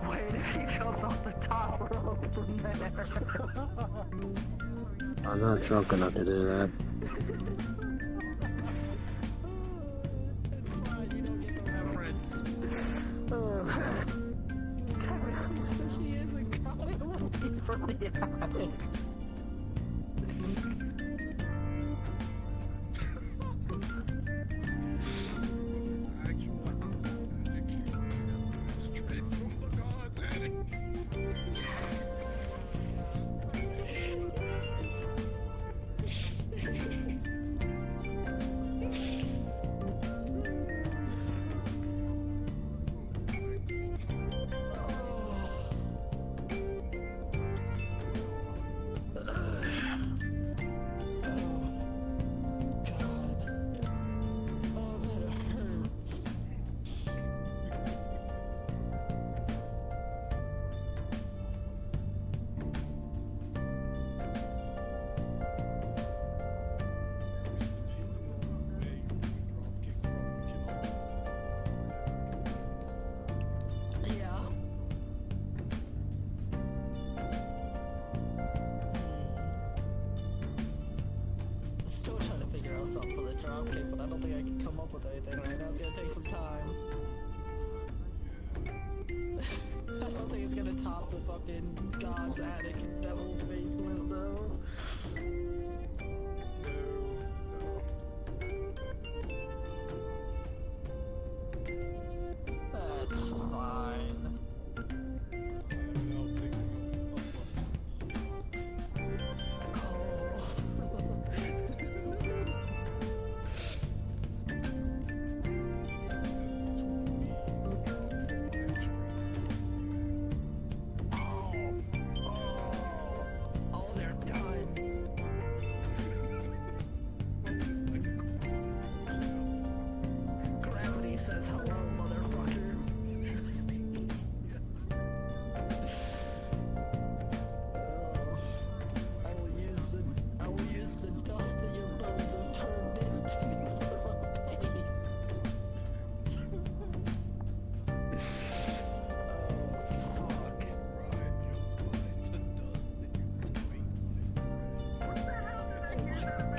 Wait, if he jumps off the top rope from there. I'm not drunk enough to do that. He isn't coming from the attic. still trying to figure out something for the dropkick, but I don't think I can come up with anything right now. It's gonna take some time. I don't think it's gonna top the fucking God's attic and Devil's basement though. That's fine. Says hello, motherfucker. I will use the dust that your bones have turned into for a paste.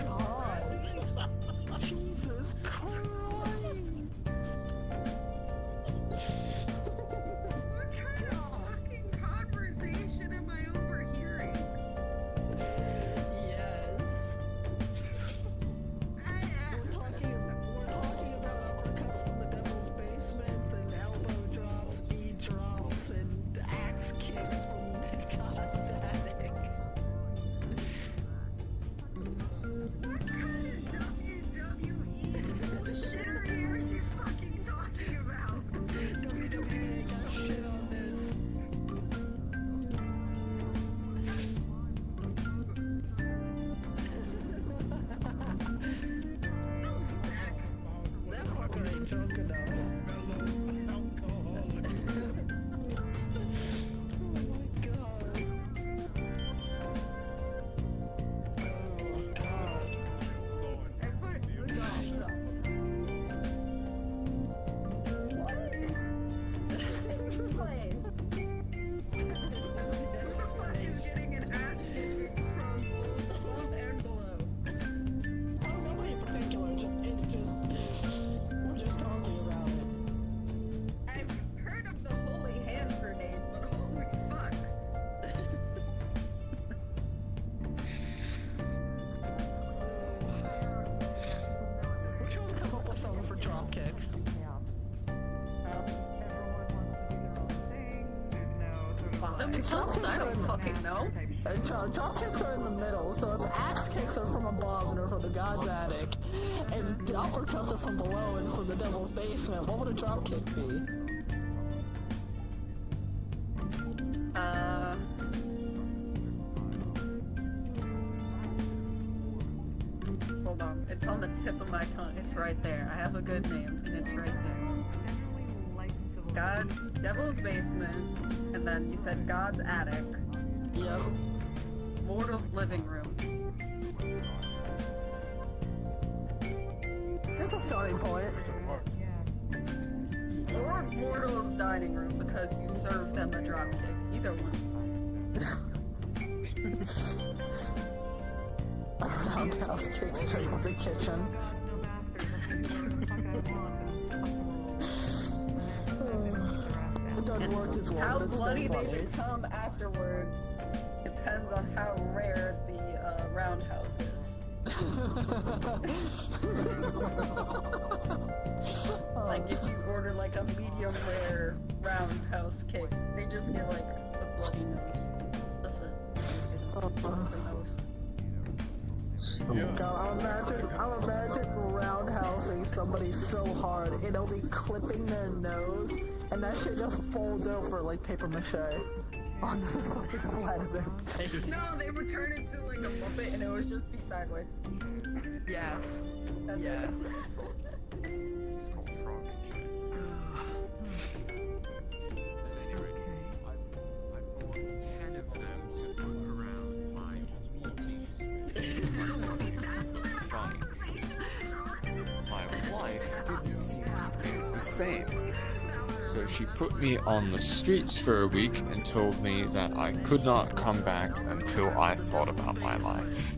God. Jesus Christ. I don't fucking know. Dropkicks are in the middle, so if axe kicks are from above and are from the God's attic, and uppercuts are from below and from the Devil's basement, what would a dropkick be? Hold on. It's on the tip of my tongue. It's right there. I have a good name, and it's right there. God, Devil's basement, and then you said God's attic. Yep. Mortal's living room. It's a starting point. Or Mortal's dining room because you served them a dropkick. Either one. A roundhouse kick straight from the kitchen. It doesn't work as well, How but it's bloody still they funny. become afterwards depends on how rare the roundhouse is. Like if you order like a medium rare roundhouse cake, they just get like a bloody nose. That's it. God, I'm imagining roundhousing somebody so hard it'll be clipping their nose, and that shit just folds over like paper mache on the fucking flat of their face. No, they would turn into like a muppet, and it would just be sideways. Yes. That's yes. it. It's called frog shit. At any rate, I bought 10 of them to put around my meetings. Funny. My wife didn't seem to think the same. So she put me on the streets for a week and told me that I could not come back until I thought about my life.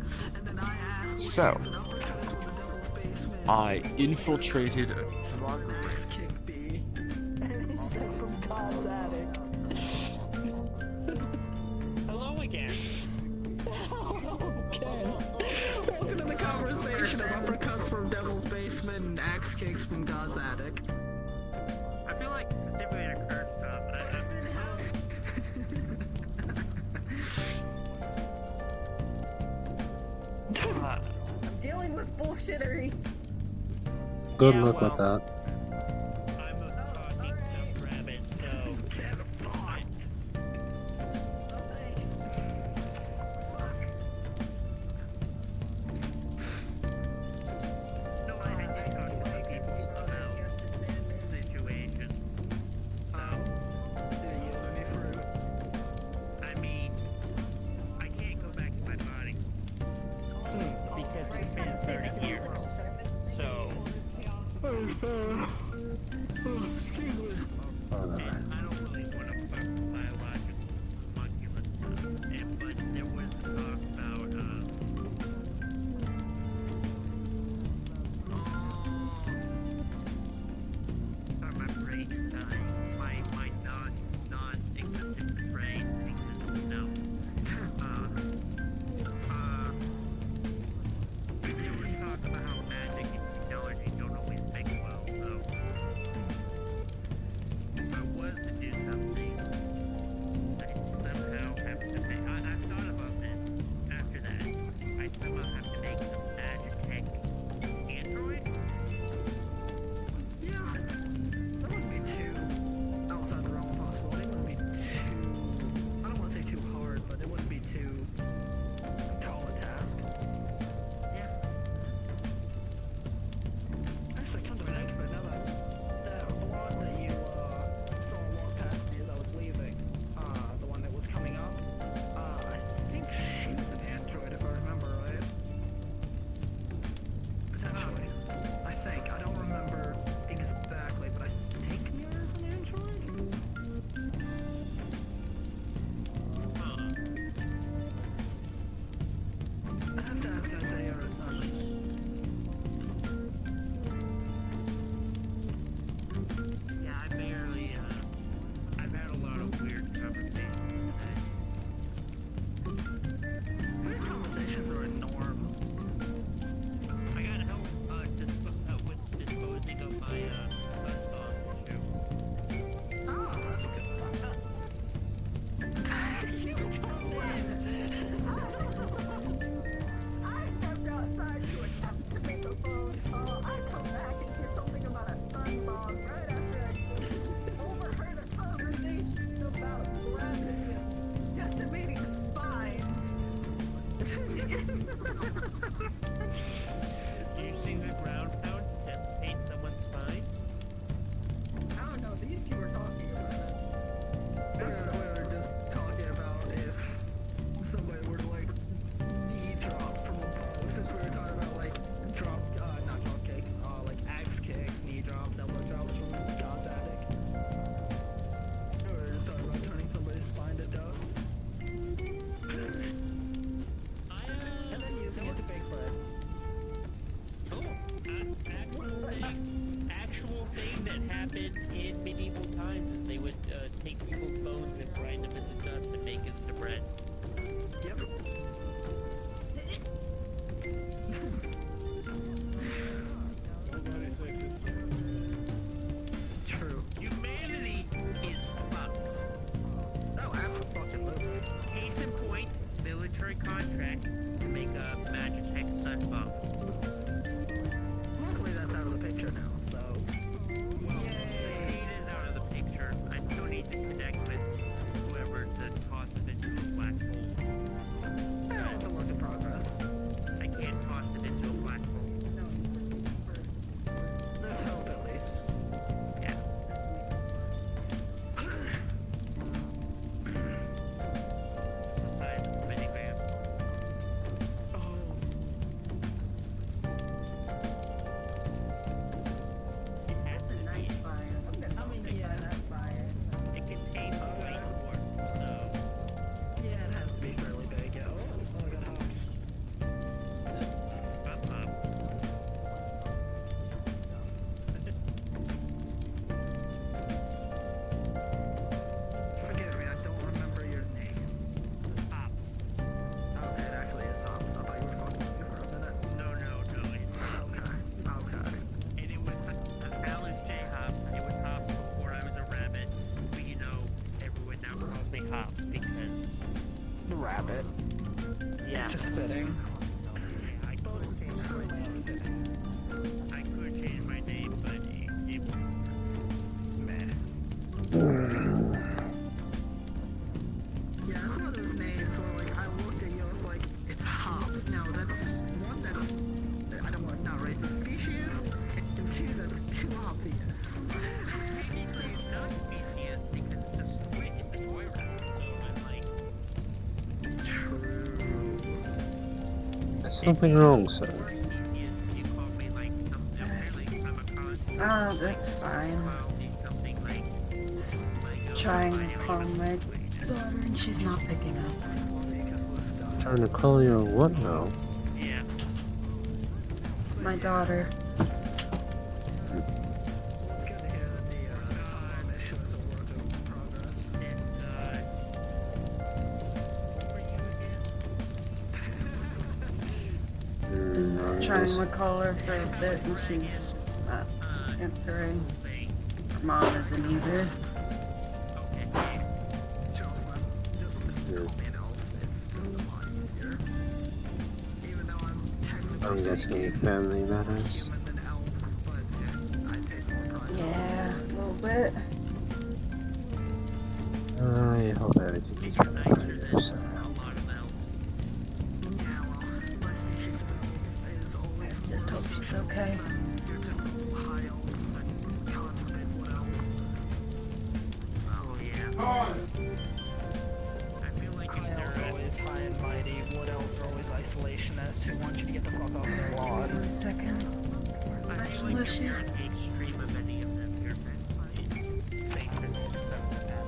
So, I infiltrated a drug ring. Hello again. Okay. Welcome to the conversation of uppercuts from Devil's Basement and axe kicks from God's Attic. I feel like simulator curse stuff, but I'm dealing with bullshittery. Good luck with that. I'm a talking stuffed rabbit, so Get fucked. no, I did talk to some people about situations. So, I mean, I can't go back to my body because it's been 30 years. So. Oh, no. I don't really want to fuck with biological molecular stuff, but there was talk about, sorry, my brain's dying. My non-existent brain because, no. There was talk about how magic and technology don't always mix well, so. If I was to do something, I'd somehow have to make. I thought about this after that. I'd somehow have to make a Magitech android. Yeah, that wouldn't be too outside the realm of possibility. It wouldn't be too. I don't want to say too hard, but it wouldn't be too tall a task. Yeah. Actually, come to think of it, now that blonde that you saw walk past me as I was leaving, the one that was coming up, I think she's an android if I remember right. Potentially. I think. I don't remember exactly, but I think Mira's an android? I have to ask Isiah or others. Yeah, I've had a lot of weird conversations today. Weird conversations are a norm. I got help with disposing of my sun bomb issue. Oh, that's good. You jumped in! I stepped outside to attempt to make a phone call. I come back and hear something about a sun bomb right after I overheard a conversation about gravity and decimating spines. You see the ground pound decimate someone's spine? I don't know, these two were talking about it. We were just talking about if somebody were to like knee drop from a pole, since we were talking about like not drop kicks, like axe kicks, knee drops, elbow drops from God's Attic. We were just talking about turning somebody's spine to dust. And then using it to bake bread. Actual thing that happened in medieval times is they would take people's bones and grind them into dust and make it into bread. Yep. True. Humanity is fucked. Oh, absolutely. Case in point, military contract to make a Magitech sun bomb. Luckily, that's out of the picture now, so. Yay! It is out of the picture. I still need to connect with whoever to toss it into a black hole. fitting. I could change my name, but it meh. Yeah, it's one of those names where, like, I looked at you, I was like, it's hops. No, that's one that's, I don't want to not raise the species, and two, that's too obvious. Technically, it's not species because it's a squid in the toy wrapper, so it's like. True. There's something wrong, sir. Oh, that's fine. Trying to calm my daughter and she's not picking up. Trying to call your what now? Yeah. My daughter. Trying to call her for a bit and she's not answering. Her mom isn't either. I'm guessing family matters. Yeah, a little bit. I hope everything is better for you, sir. Just hope she's okay. Kyle's always high and mighty, Wood Elves are always isolationists who want you to get the fuck off their lawn. 1 second. I feel like if you're an extreme of any of them, you're fake physical except for that.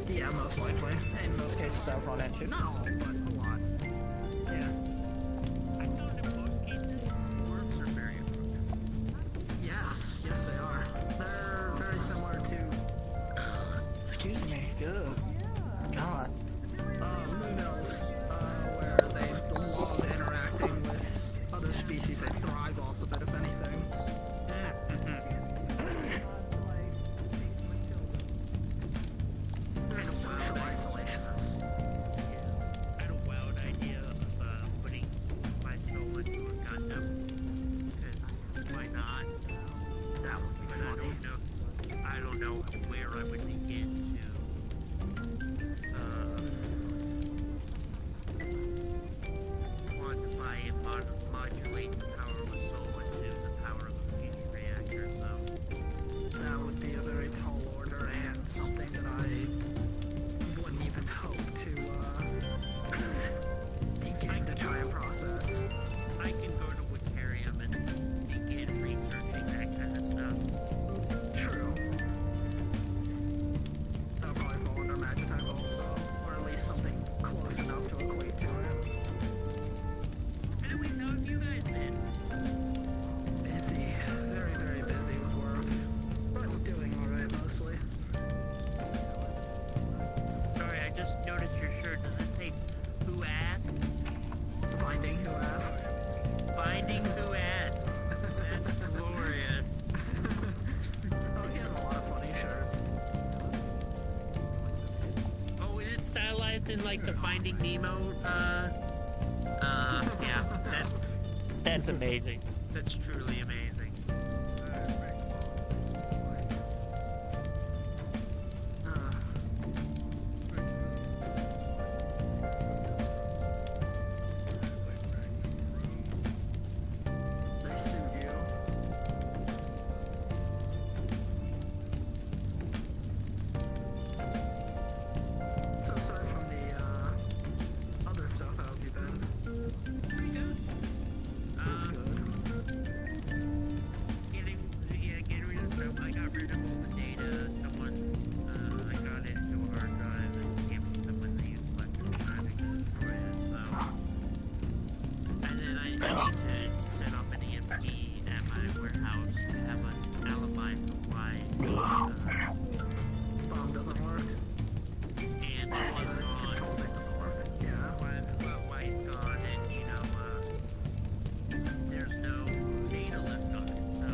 Yeah, most likely. In most cases I've run into. Not all, but a lot. Yeah. I thought in most cases, dwarves are very approachable. Yes, yes they are. They're very similar to... Excuse me, good. God. Moon elves, where they love interacting with other species. They thrive off of it, if anything. They're social isolationists. I had a wild idea of putting my soul into a Gundam. Because why not? That would be funny. I don't know where I would begin to quantify and modulate the power of a soul into the power of a fusion reactor, so. That would be a very tall order and something that I wouldn't even hope to begin to try and process. I can go to Wikarium and begin researching that kind of stuff. True. That'll probably fall under magic type also, or at least something close enough to equate to it. Anyways, how have you guys been? Busy. Very, very busy with work. But doing alright mostly. Sorry, I just noticed your shirt. Does it say who asked? Finding who asked. Finding who asked. That's glorious. Oh, he has a lot of funny shirts. Oh, is it stylized in like the Finding Nemo? Yeah, that's amazing. That's truly amazing. They suit you. So aside from the other stuff, how have you been? Pretty good. That's good. Getting rid of stuff. I got rid of all the data. Someone, I got it into a hard drive and gave it to someone that used electric driving to destroy it. So, and then I need to set up an EMP at my warehouse to have an alibi for why Bomb doesn't work. and Why it's the gone. control thing doesn't work. Yeah. Why it's gone, and there's no data left on it. So.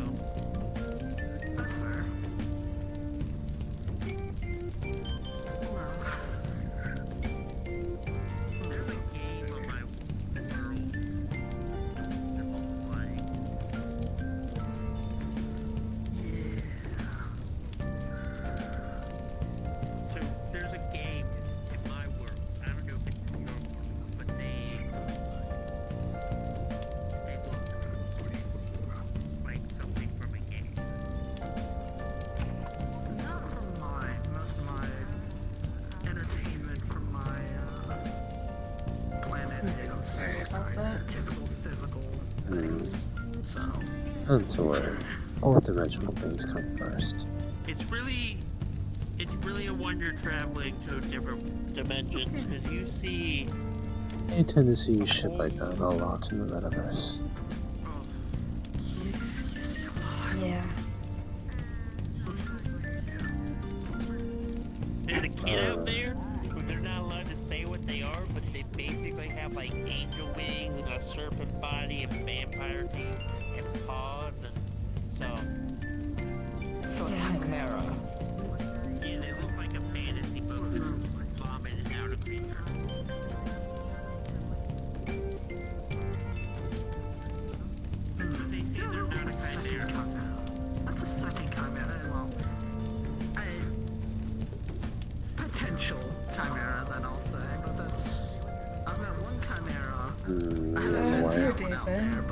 That's fair. Well. There's a game on my So. Not to worry. Fourth dimensional things come first. It's really a wonder traveling to different dimensions because you see. You tend to see shit like that a lot in the metaverse. Yeah. There's a kid out there who they're not allowed to say what they are, but they basically have like angel wings and a serpent body and vampire teeth and paws, and so chimera. Yeah, they look like a fantasy book vomited out of creature. They say they're not a chimera. That's the second chimera. Well, potential chimera, then I'll say, but that's. I've got one chimera. That's your David.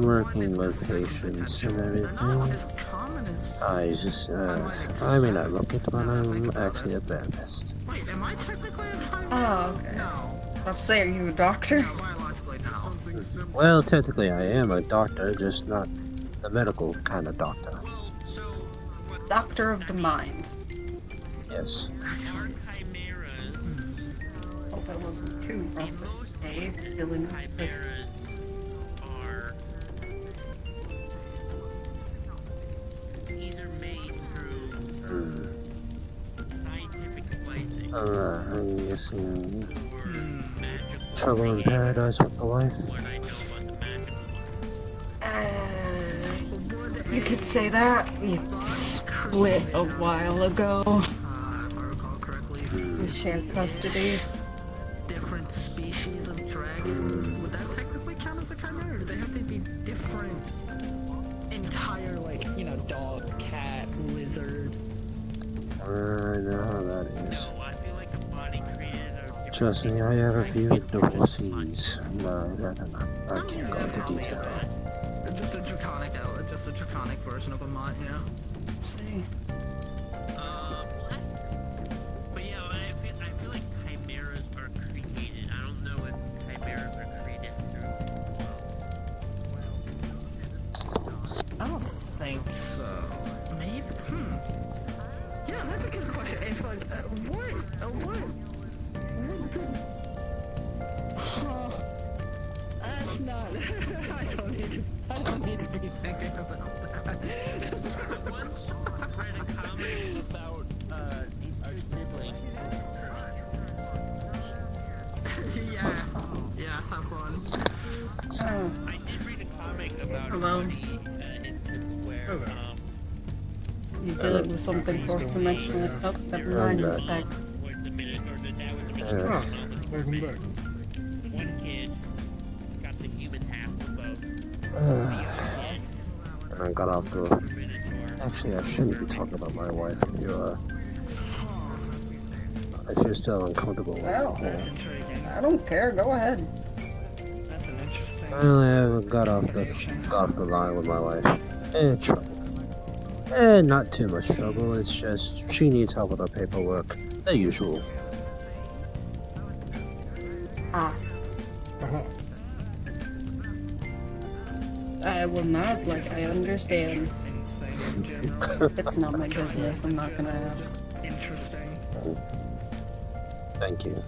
Working locations and everything. I just, I may not look it, but I'm actually a therapist. Wait, am I technically a chimera? Oh, okay. No. I'll say, are you a doctor? No, biologically, no. Well, technically I am a doctor, just not the medical kind of doctor. Doctor of the mind. Yes. Hope I wasn't too rough today, feeling this. Are either made through scientific splicing I'm guessing trouble in paradise with the wife. You could say that. We split a while ago. If I recall correctly, We shared custody. different species of dragons. Would that technically count as a chimera, or do they have to be different? Entire, like, dog, cat, lizard. I know how that is. Trust me, I have a few divorcees, but I'd rather not. I can't go into detail. Just a draconic version of a mutt, yeah. Let's see. But yeah, I feel like chimeras are created. I don't know if chimeras are created through. I don't think so. Maybe. Yeah, that's a good question. If like, what? That's not. I don't need to be thinking about that. I once read a comic about these two siblings. Yes, have fun. Oh. I did read a comic about Hello. a funny instance where He's dealing with something fourth dimensional. Oh, never mind, it's back. was a minute or the dad was a minute. Welcome back. One kid got the human half of both. And I got off the. Actually, I shouldn't be talking about my wife if you're still uncomfortable with Well, it. I don't care. Go ahead. That's an interesting. Well, I got off the line with my wife. Trouble. Not too much trouble. It's just she needs help with her paperwork. The usual. Ah. I will not, like, I understand. It's not my business. I'm not gonna ask. Interesting. Thank you.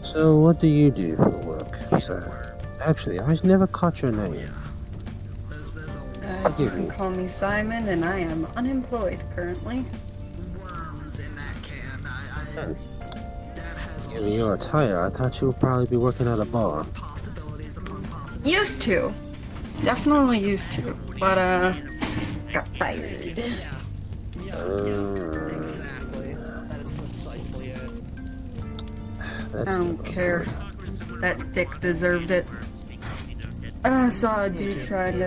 So, what do you do for work, sir? Actually, I never caught your name. You can call me Simon, and I am unemployed currently. Worms in that can. Given your attire, I thought you would probably be working at a bar. Used to. Definitely used to. But, got fired. Exactly. That is precisely it. I don't care. That dick deserved it. I saw a dude trying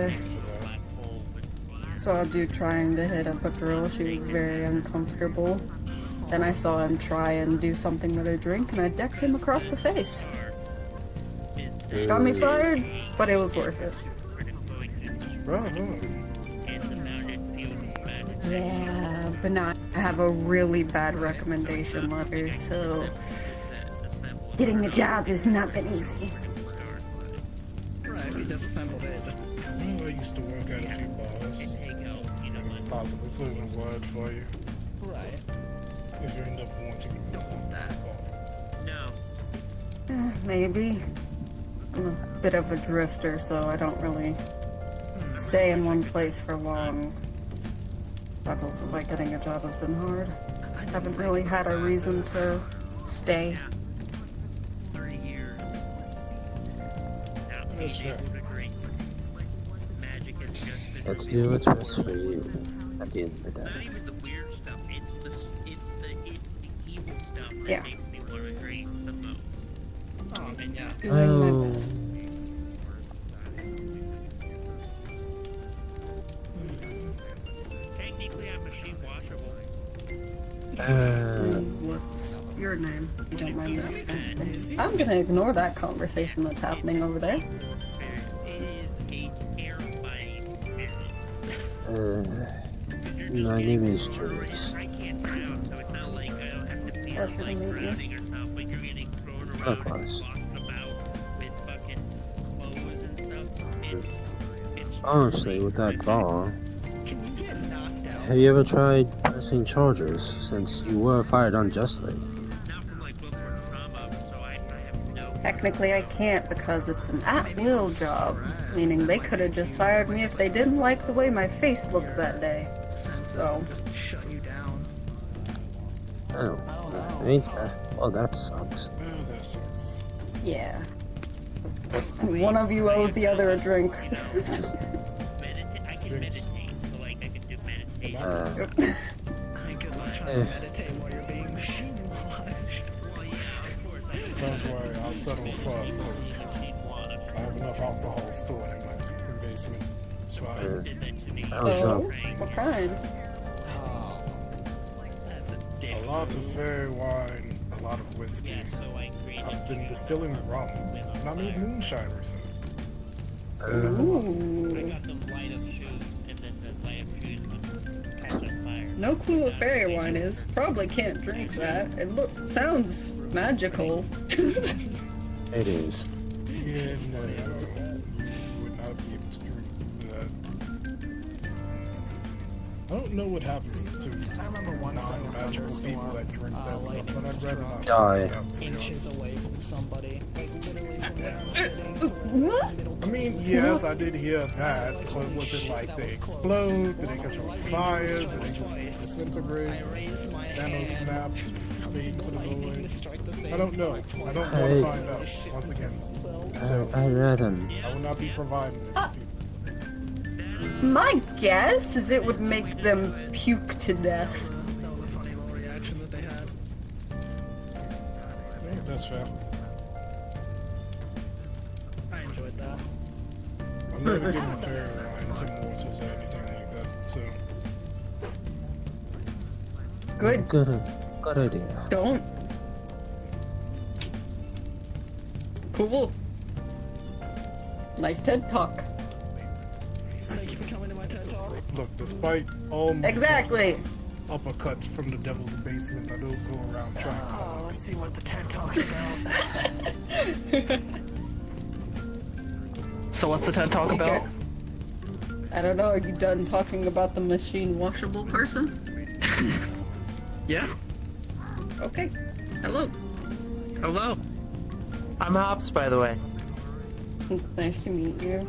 to hit up a girl. She was very uncomfortable. Then I saw him try and do something with her drink, and I decked him across the face. Got me fired, but it was worth it. Bravo. Yeah, but not have a really bad recommendation letter, so getting a job has not been easy. Right, we disassembled it. I used to work at a few bars. Possibly put in a word for you. Right. If you end up wanting to want that. No. Maybe. I'm a bit of a drifter, so I don't really stay in one place for long. That's also why getting a job has been hard. I haven't really had a reason to stay. 30 years. Now That's being fair. able to drink. Magic has just been Let's do what's best for you at the end of the Not day. even the weird stuff. It's the evil stuff that Yeah. makes me want to drink the most. Oh, man, yeah. Doing my best. Technically, I'm machine washable. What's your name? If you don't mind me asking. I'm gonna ignore that conversation that's happening over there. It is a terrifying experience. My name is Julius. I can't drown, so it's not like I don't have to fear Pleasure to like meet you. drowning or something, but you're getting thrown around and Likewise. tossed about with fucking clothes and stuff. It's Honestly, with that bar, Can you get knocked out? have you ever tried pressing charges since you were fired unjustly? not from like Wilford trauma, so I have no. Technically, I can't because it's an at-will job, meaning they could have just fired me if they didn't like the way my face looked that day. So, Just shut you down. Oh, ain't that? Well, that sucks. Oh, that sucks. yeah. One of you owes the other a drink. I can meditate, so like I can do meditation. Good luck trying to meditate while you're being machine washed. Well, yeah, of course. Don't worry, I'll settle for it. I have enough alcohol stored in my basement. It's fine. Oh, what kind? A lot of fairy wine, a lot of whiskey. I've been distilling rum, and I made moonshine recently. Ooh. I got them light up shoes, and then the light up shoes catch on fire. No clue what fairy wine is. Probably can't drink that. It sounds magical. It is. Yeah, no, you would not be able to drink that. I don't know what happens to non-magical people that drink that stuff, but I'd rather not. Die. Inches away from somebody. Like literally from where I'm sitting to where I'm middle. I mean, yes, I did hear that, but was it like they explode? Did they catch on fire? Did they just disintegrate? Nano snapped, fade to the void? I don't know. I don't want to find out, once again. So, I read them. I will not be providing it to people. My guess is it would make them puke to death. That was a funny little reaction that they had. Yeah, that's fair. I enjoyed that. I'm never giving a fairy wine to mortals or anything like that, so. Good. Good idea. Don't. Cool. Nice TED Talk. Thank you for coming to my TED Talk. Look, despite all my Exactly. uppercuts from the devil's basement, I don't go around trying to. Oh, let's see what the TED Talk's about. So what's the TED Talk about? I don't know, are you done talking about the machine washable person? Yeah. Okay. Hello. Hello. I'm Hops, by the way. Nice to meet you.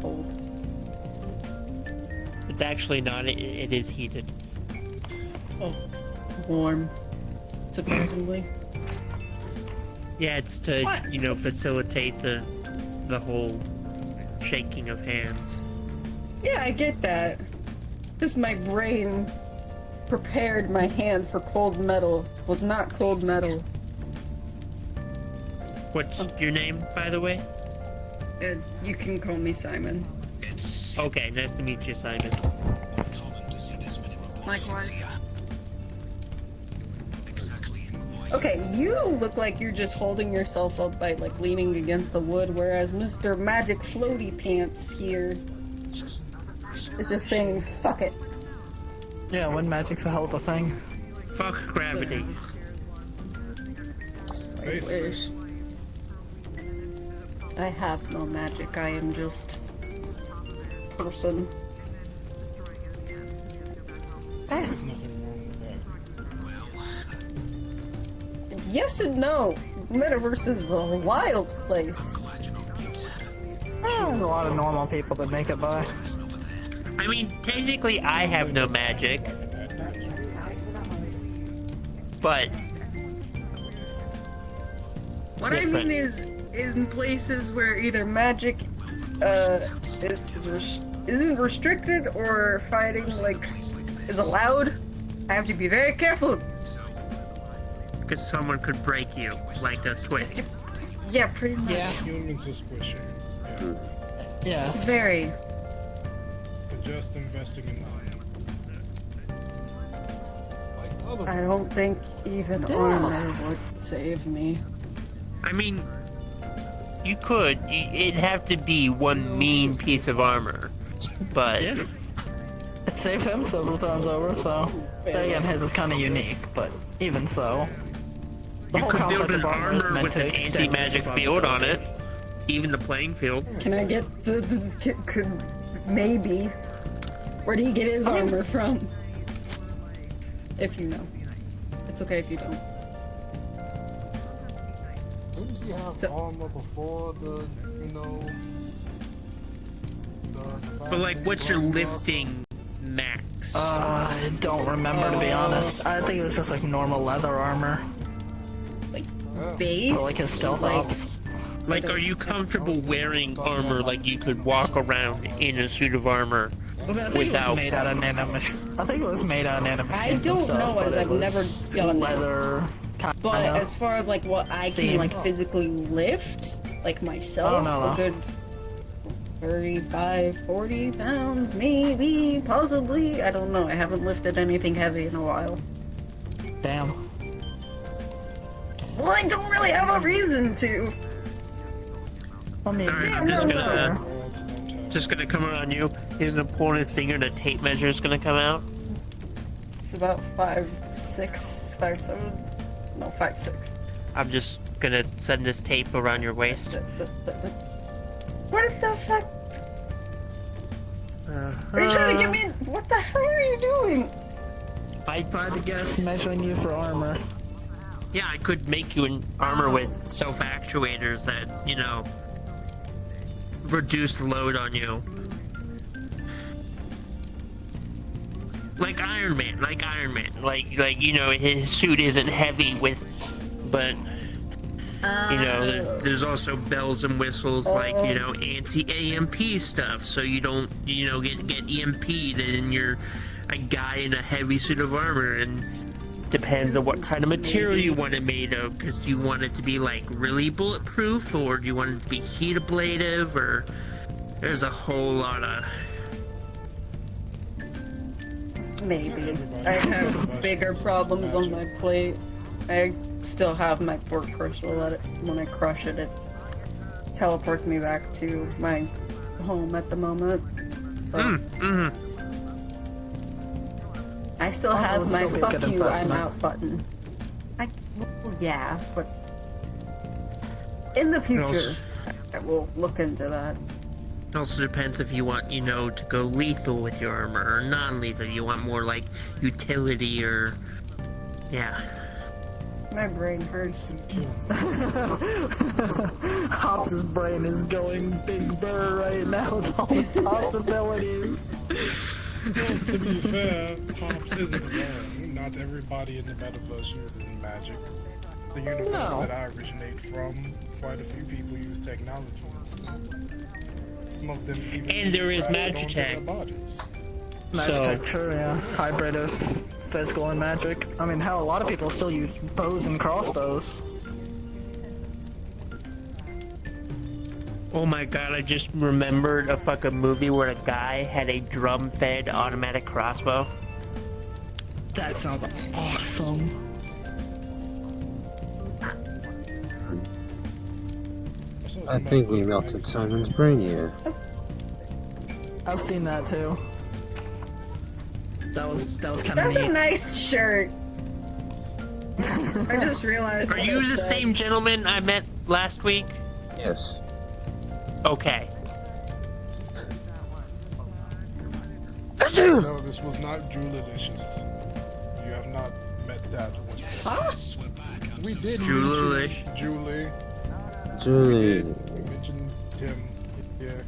Cold. It's actually not. It is heated. Oh, warm. Surprisingly. Yeah, it's to What? facilitate the whole shaking of hands. Yeah, I get that. Just my brain prepared my hand for cold metal. Was not cold metal. What's your name, by the way? You can call me Simon. Okay, nice to meet you, Simon. Likewise. Okay, you look like you're just holding yourself up by like leaning against the wood, whereas Mr. Magic Floaty Pants here is just saying, fuck it. Yeah, wind magic's a hell of a thing. Fuck gravity. I wish. I have no magic, I am just person. There's nothing wrong with that. Yes and no. Metaverse is a wild place. There's a lot of normal people that make it by. I mean, technically I have no magic. But... What I mean is, in places where either magic isn't restricted or fighting like is allowed, I have to be very careful. Because someone could break you, like a twig. Yeah, pretty much. Yeah. Humans are squishy. Yeah. Very. But just investing in I don't think even armor would save me. I mean, you could. It'd have to be one mean piece of armor. But... Yeah. It saved him several times over, so... Again, his is kind of unique, but even so... You could build an armor with an anti-magic field on it. Even the playing field. Can I get could maybe. Where do you get his armor from? If you know. It's okay if you don't. Didn't he have armor before the, you know... But like, what's your lifting max? I don't remember, to be honest. I think it was just like normal leather armor. Base? Or like his stealth ops. Like, are you comfortable wearing armor like you could walk around in a suit of armor without... I think it was made out of nanomachines. I don't know, as I've never done leather. But as far as like what I can like physically lift, like myself, a good 35, 40 pounds, maybe, possibly. I don't know. I haven't lifted anything heavy in a while. Damn. Well, I don't really have a reason to. I mean, Alright, I'm just gonna come around you. He's gonna pull on his finger, the tape measure is gonna come out. It's about 5'6", 5'7". No, 5'6". I'm just gonna send this tape around your waist. What the fuck? Are you trying to get me? What the hell are you doing? I tried to guess measuring you for armor. Yeah, I could make you an armor with self-actuators that, you know, reduce the load on you. Like Iron Man. Like, you know, his suit isn't heavy with, but, you know, there's also bells and whistles, like, you know, anti-EMP stuff, so you don't, you know, get EMP'd and you're a guy in a heavy suit of armor, and depends on what kind of material you want it made of, because do you want it to be like really bulletproof, or do you want it to be heat ablative, or there's a whole lot of... Maybe. I have bigger problems on my plate. I still have my port crystal that when I crush it, it teleports me back to my home at the moment. But I still have my fuck you, I'm out button. Well, yeah, but in the future, I will look into that. It also depends if you want, you know, to go lethal with your armor or non-lethal. You want more like utility or... yeah. My brain hurts. Hops' brain is going big burr right now with all the possibilities. Well, to be fair, Hops isn't alone. Not everybody in the metaverse uses magic. The universe that I originate from, quite a few people use technology. Some of them even and there is Magitech. Magitech, true, yeah. Hybrid of physical and magic. I mean, hell, a lot of people still use bows and crossbows. Oh my god, I just remembered a fucking movie where a guy had a drum-fed automatic crossbow. That sounds awesome. I think we melted Simon's brain, yeah. I've seen that too. That was kind of That's neat. a nice shirt. I just realized. Are what you it the said. same gentleman I met last week? Yes. Okay. No, this was not Julius. You have not met that one. Huh? We did Julius. mention Julie. Julie. We mentioned him. Yeah.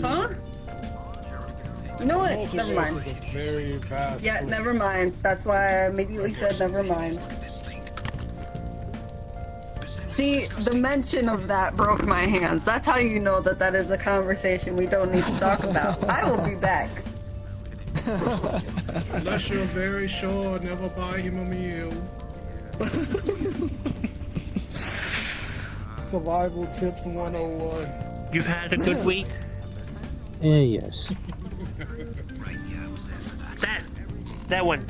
Huh? You know what? Multiverse Never mind. is a very vast Yeah, place. never mind. That's why I immediately said never mind. See, the mention of that broke my hands. That's how you know that that is a conversation we don't need to talk about. I will be back. Unless you're very sure, never buy him a meal. Survival tips 101. You've had a good week? Yes. That one.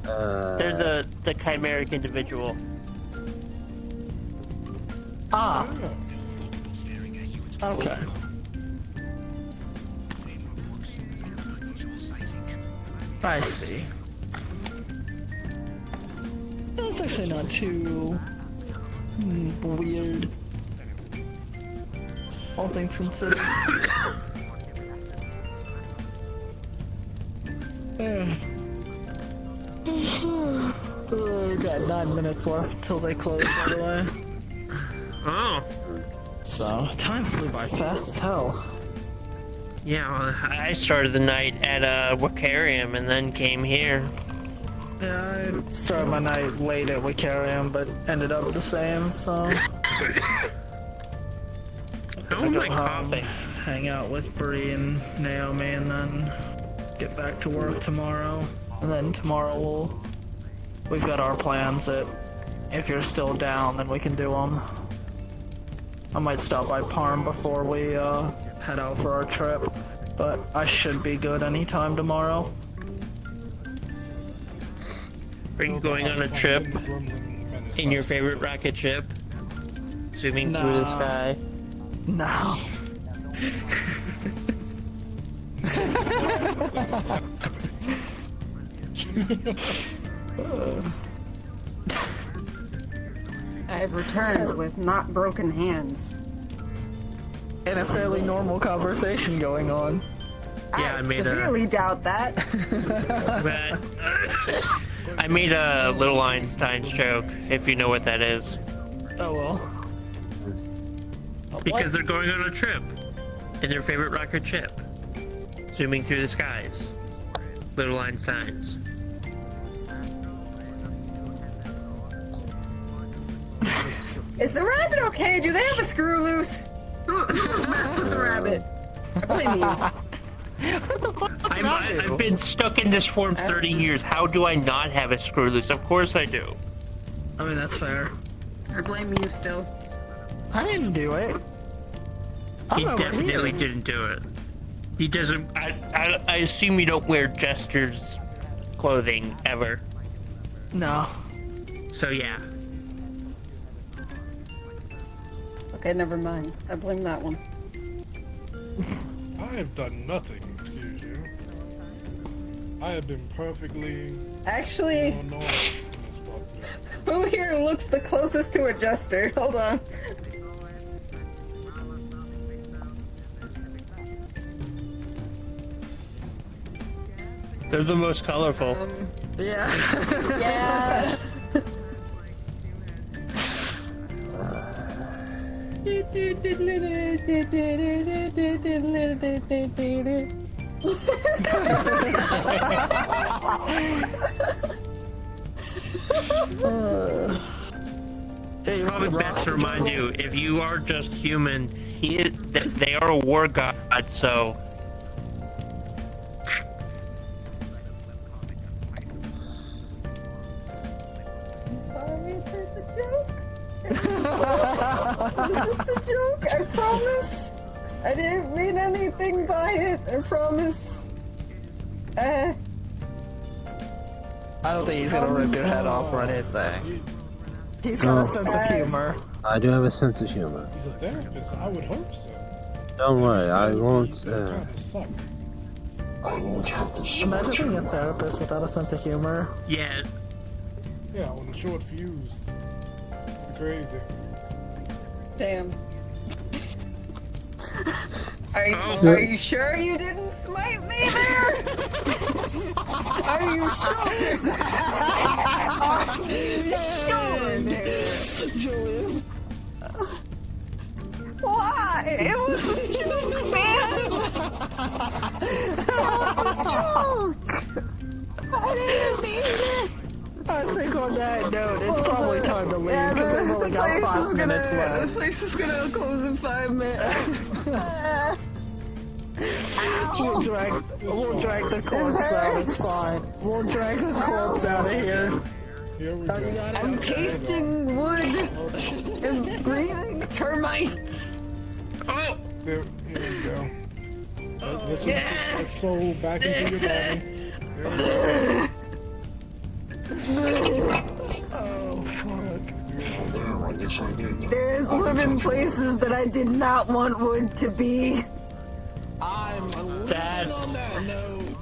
They're Uh, the chimeric individual. Ah. Okay. I see. That's actually not too weird. All things considered. We've got 9 minutes left till they close, by the way. Oh. So, time flew by fast as hell. Yeah, well, I started the night at VRCRP and then came here. Yeah, I started my night late at Vicarium, but ended up the same, so... Oh my coffee. Hang out with Bree and Naomi, and then get back to work tomorrow. And then tomorrow we've got our plans that if you're still down, then we can do them. I might stop by Parm before we head out for our trip, but I should be good anytime tomorrow. Are you going on a trip in your favorite rocket ship? Zooming through the sky? No. I have returned with not broken hands. And a fairly normal conversation going on. Yeah, I made severely doubt that. I made a Little Einstein's joke, if you know what that is. Oh well. Because they're going on a trip in their favorite rocket ship, zooming through the skies. Little Einsteins. Is the rabbit okay? Do they have a screw loose? Who messed with the rabbit? I blame you. I've been stuck in this form 30 years. How do I not have a screw loose? Of course I do. I mean, that's fair. I blame you still. I didn't do it. He definitely didn't do it. He doesn't. I assume you don't wear Jester's clothing ever. No. So yeah. Okay, never mind. I blame that one. I have done nothing, excuse you. I have been perfectly... Actually, normal in this walkthrough. who here looks the closest to a jester? Hold on. They're the most colorful. Yeah. Yeah. Probably best to remind you, if you are just human, they are a war god, so... I'm sorry, it was a joke. It was just a joke, I promise. I didn't mean anything by it, I promise. I don't think he's gonna rip your head off or anything. He's got a sense of humor. I do have a sense of humor. He's a therapist. I would hope so. Don't worry, I won't. Kinda suck. I won't have to show Imagine being a therapist without a sense of humor. Yeah. Yeah, on a short fuse. Crazy. Damn. Are you sure you didn't smite me there? Are you sure? Are you sure there? Julius. Why? It was a joke, man! It was a joke! I didn't mean it! I think on that note, it's probably time to leave because I've only got 5 minutes left. This place is gonna close in 5 minutes. We'll drag the corpse out, it's fine. We'll drag the corpse out of here. Here we go. I'm tasting wood and breathing termites. Oh! Here we go. Let's just get that soul back into your body. There we go. Oh, fuck. There's wood in places that I did not want wood to be.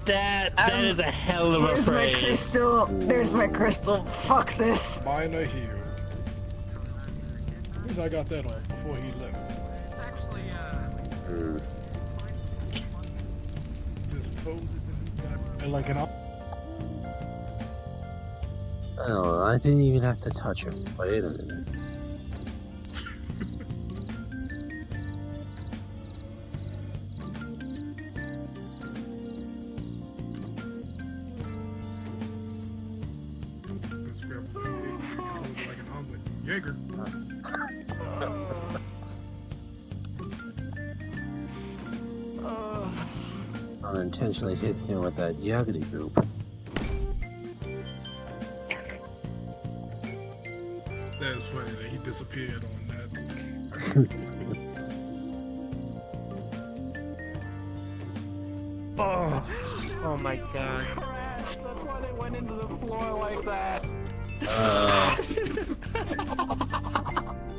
That is a hell of a There's my phrase. crystal. There's my crystal. Fuck this. Mine are here. At least I got that off before he left. Just fold it and like an. Oh, I didn't even have to touch him. Wait a minute. Like an omelet. Jaeger. Unintentionally hit him with that yaggity goop. That's funny that he disappeared on that. Oh my god. That's why they went into the floor like that.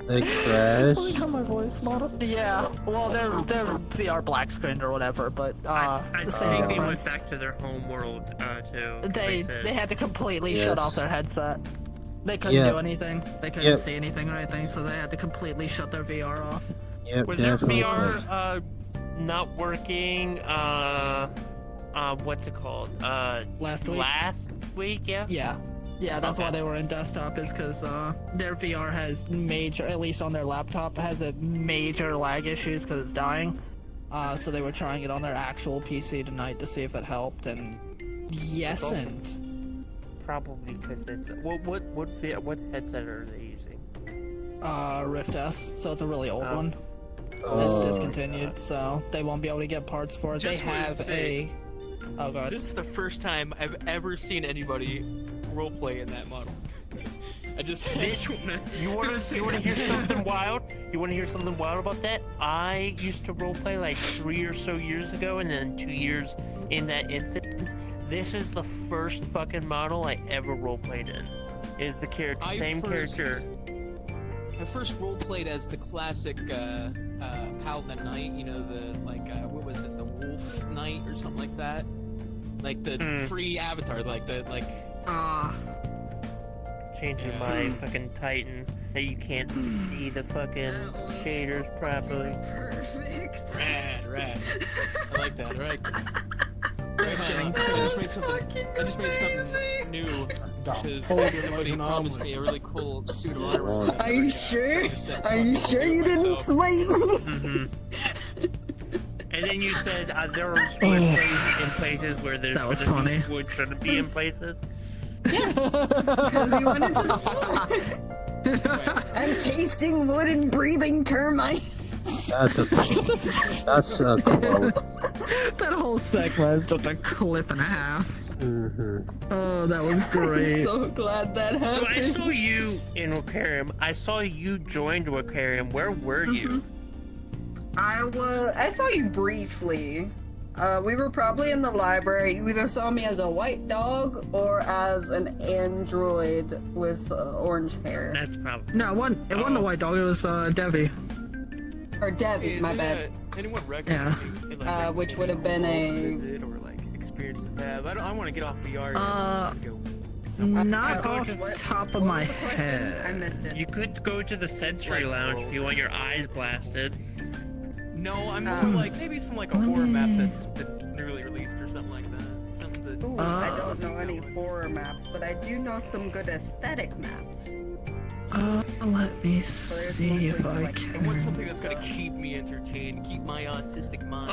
They crash. Holy cow, my voice model. Yeah, well, they're VR black screened or whatever, but I think they went back to their home world to. They had to completely shut off their headset. They couldn't Yeah. do anything. They couldn't see anything or anything, so they had to completely shut their VR off. Yep, Was their definitely VR not working? What's it called? Last week. Last week, yeah. Yeah, that's why they were in desktop, is because their VR has major, at least on their laptop, has a major lag issues because it's dying. So they were trying it on their actual PC tonight to see if it helped, and yesn't. Probably because it's what headset are they using? Rift S, so it's a really old one. It's discontinued, so they won't be able to get parts for it. Just they wanna have say, Oh god. This is the first time I've ever seen anybody roleplay in that model. I just You want to hear something wild? You want to hear something wild about that? I used to roleplay like 3 or so years ago, and then 2 years in that instance. This is the first fucking model I ever roleplayed in. Is the same character. I first roleplayed as the classic Paladin Knight, you know, the what was it, the Wolf Knight or something like that? Like the free avatar, Changing my fucking Titan that you can't see the fucking shaders properly. Perfect. Rad. I like that, right? I just made something new, which is somebody promised me a really cool suit of armor. Are you sure? Are you sure you didn't smite me? And then you said there are in places where there's That was funny. wood shouldn't be in places. Because he went into the floor. I'm tasting wood and breathing termites. That's a quote. That whole segment is just a clip and a half. Oh, that was great. I'm so glad that happened. So I saw you in Aquarium. I saw you joined Aquarium. Where were you? I saw you briefly. We were probably in the library. You either saw me as a white dog or as an android with orange hair. That's probably. No, it wasn't the white dog. It was Devi. Or Devi, my bad. Anyone recognize you? Like, which would have been a. Visit or like experiences that. I want to get off VR. Not off the top of my head. I missed it. You could go to the Sensory Lounge if you want your eyes blasted. No, I'm more like maybe some like a horror map that's been newly released or something like that. Something that. Ooh, I don't know any horror maps, but I do know some good aesthetic maps. Let me see if I can. I want something that's gonna keep me entertained, keep my autistic mind.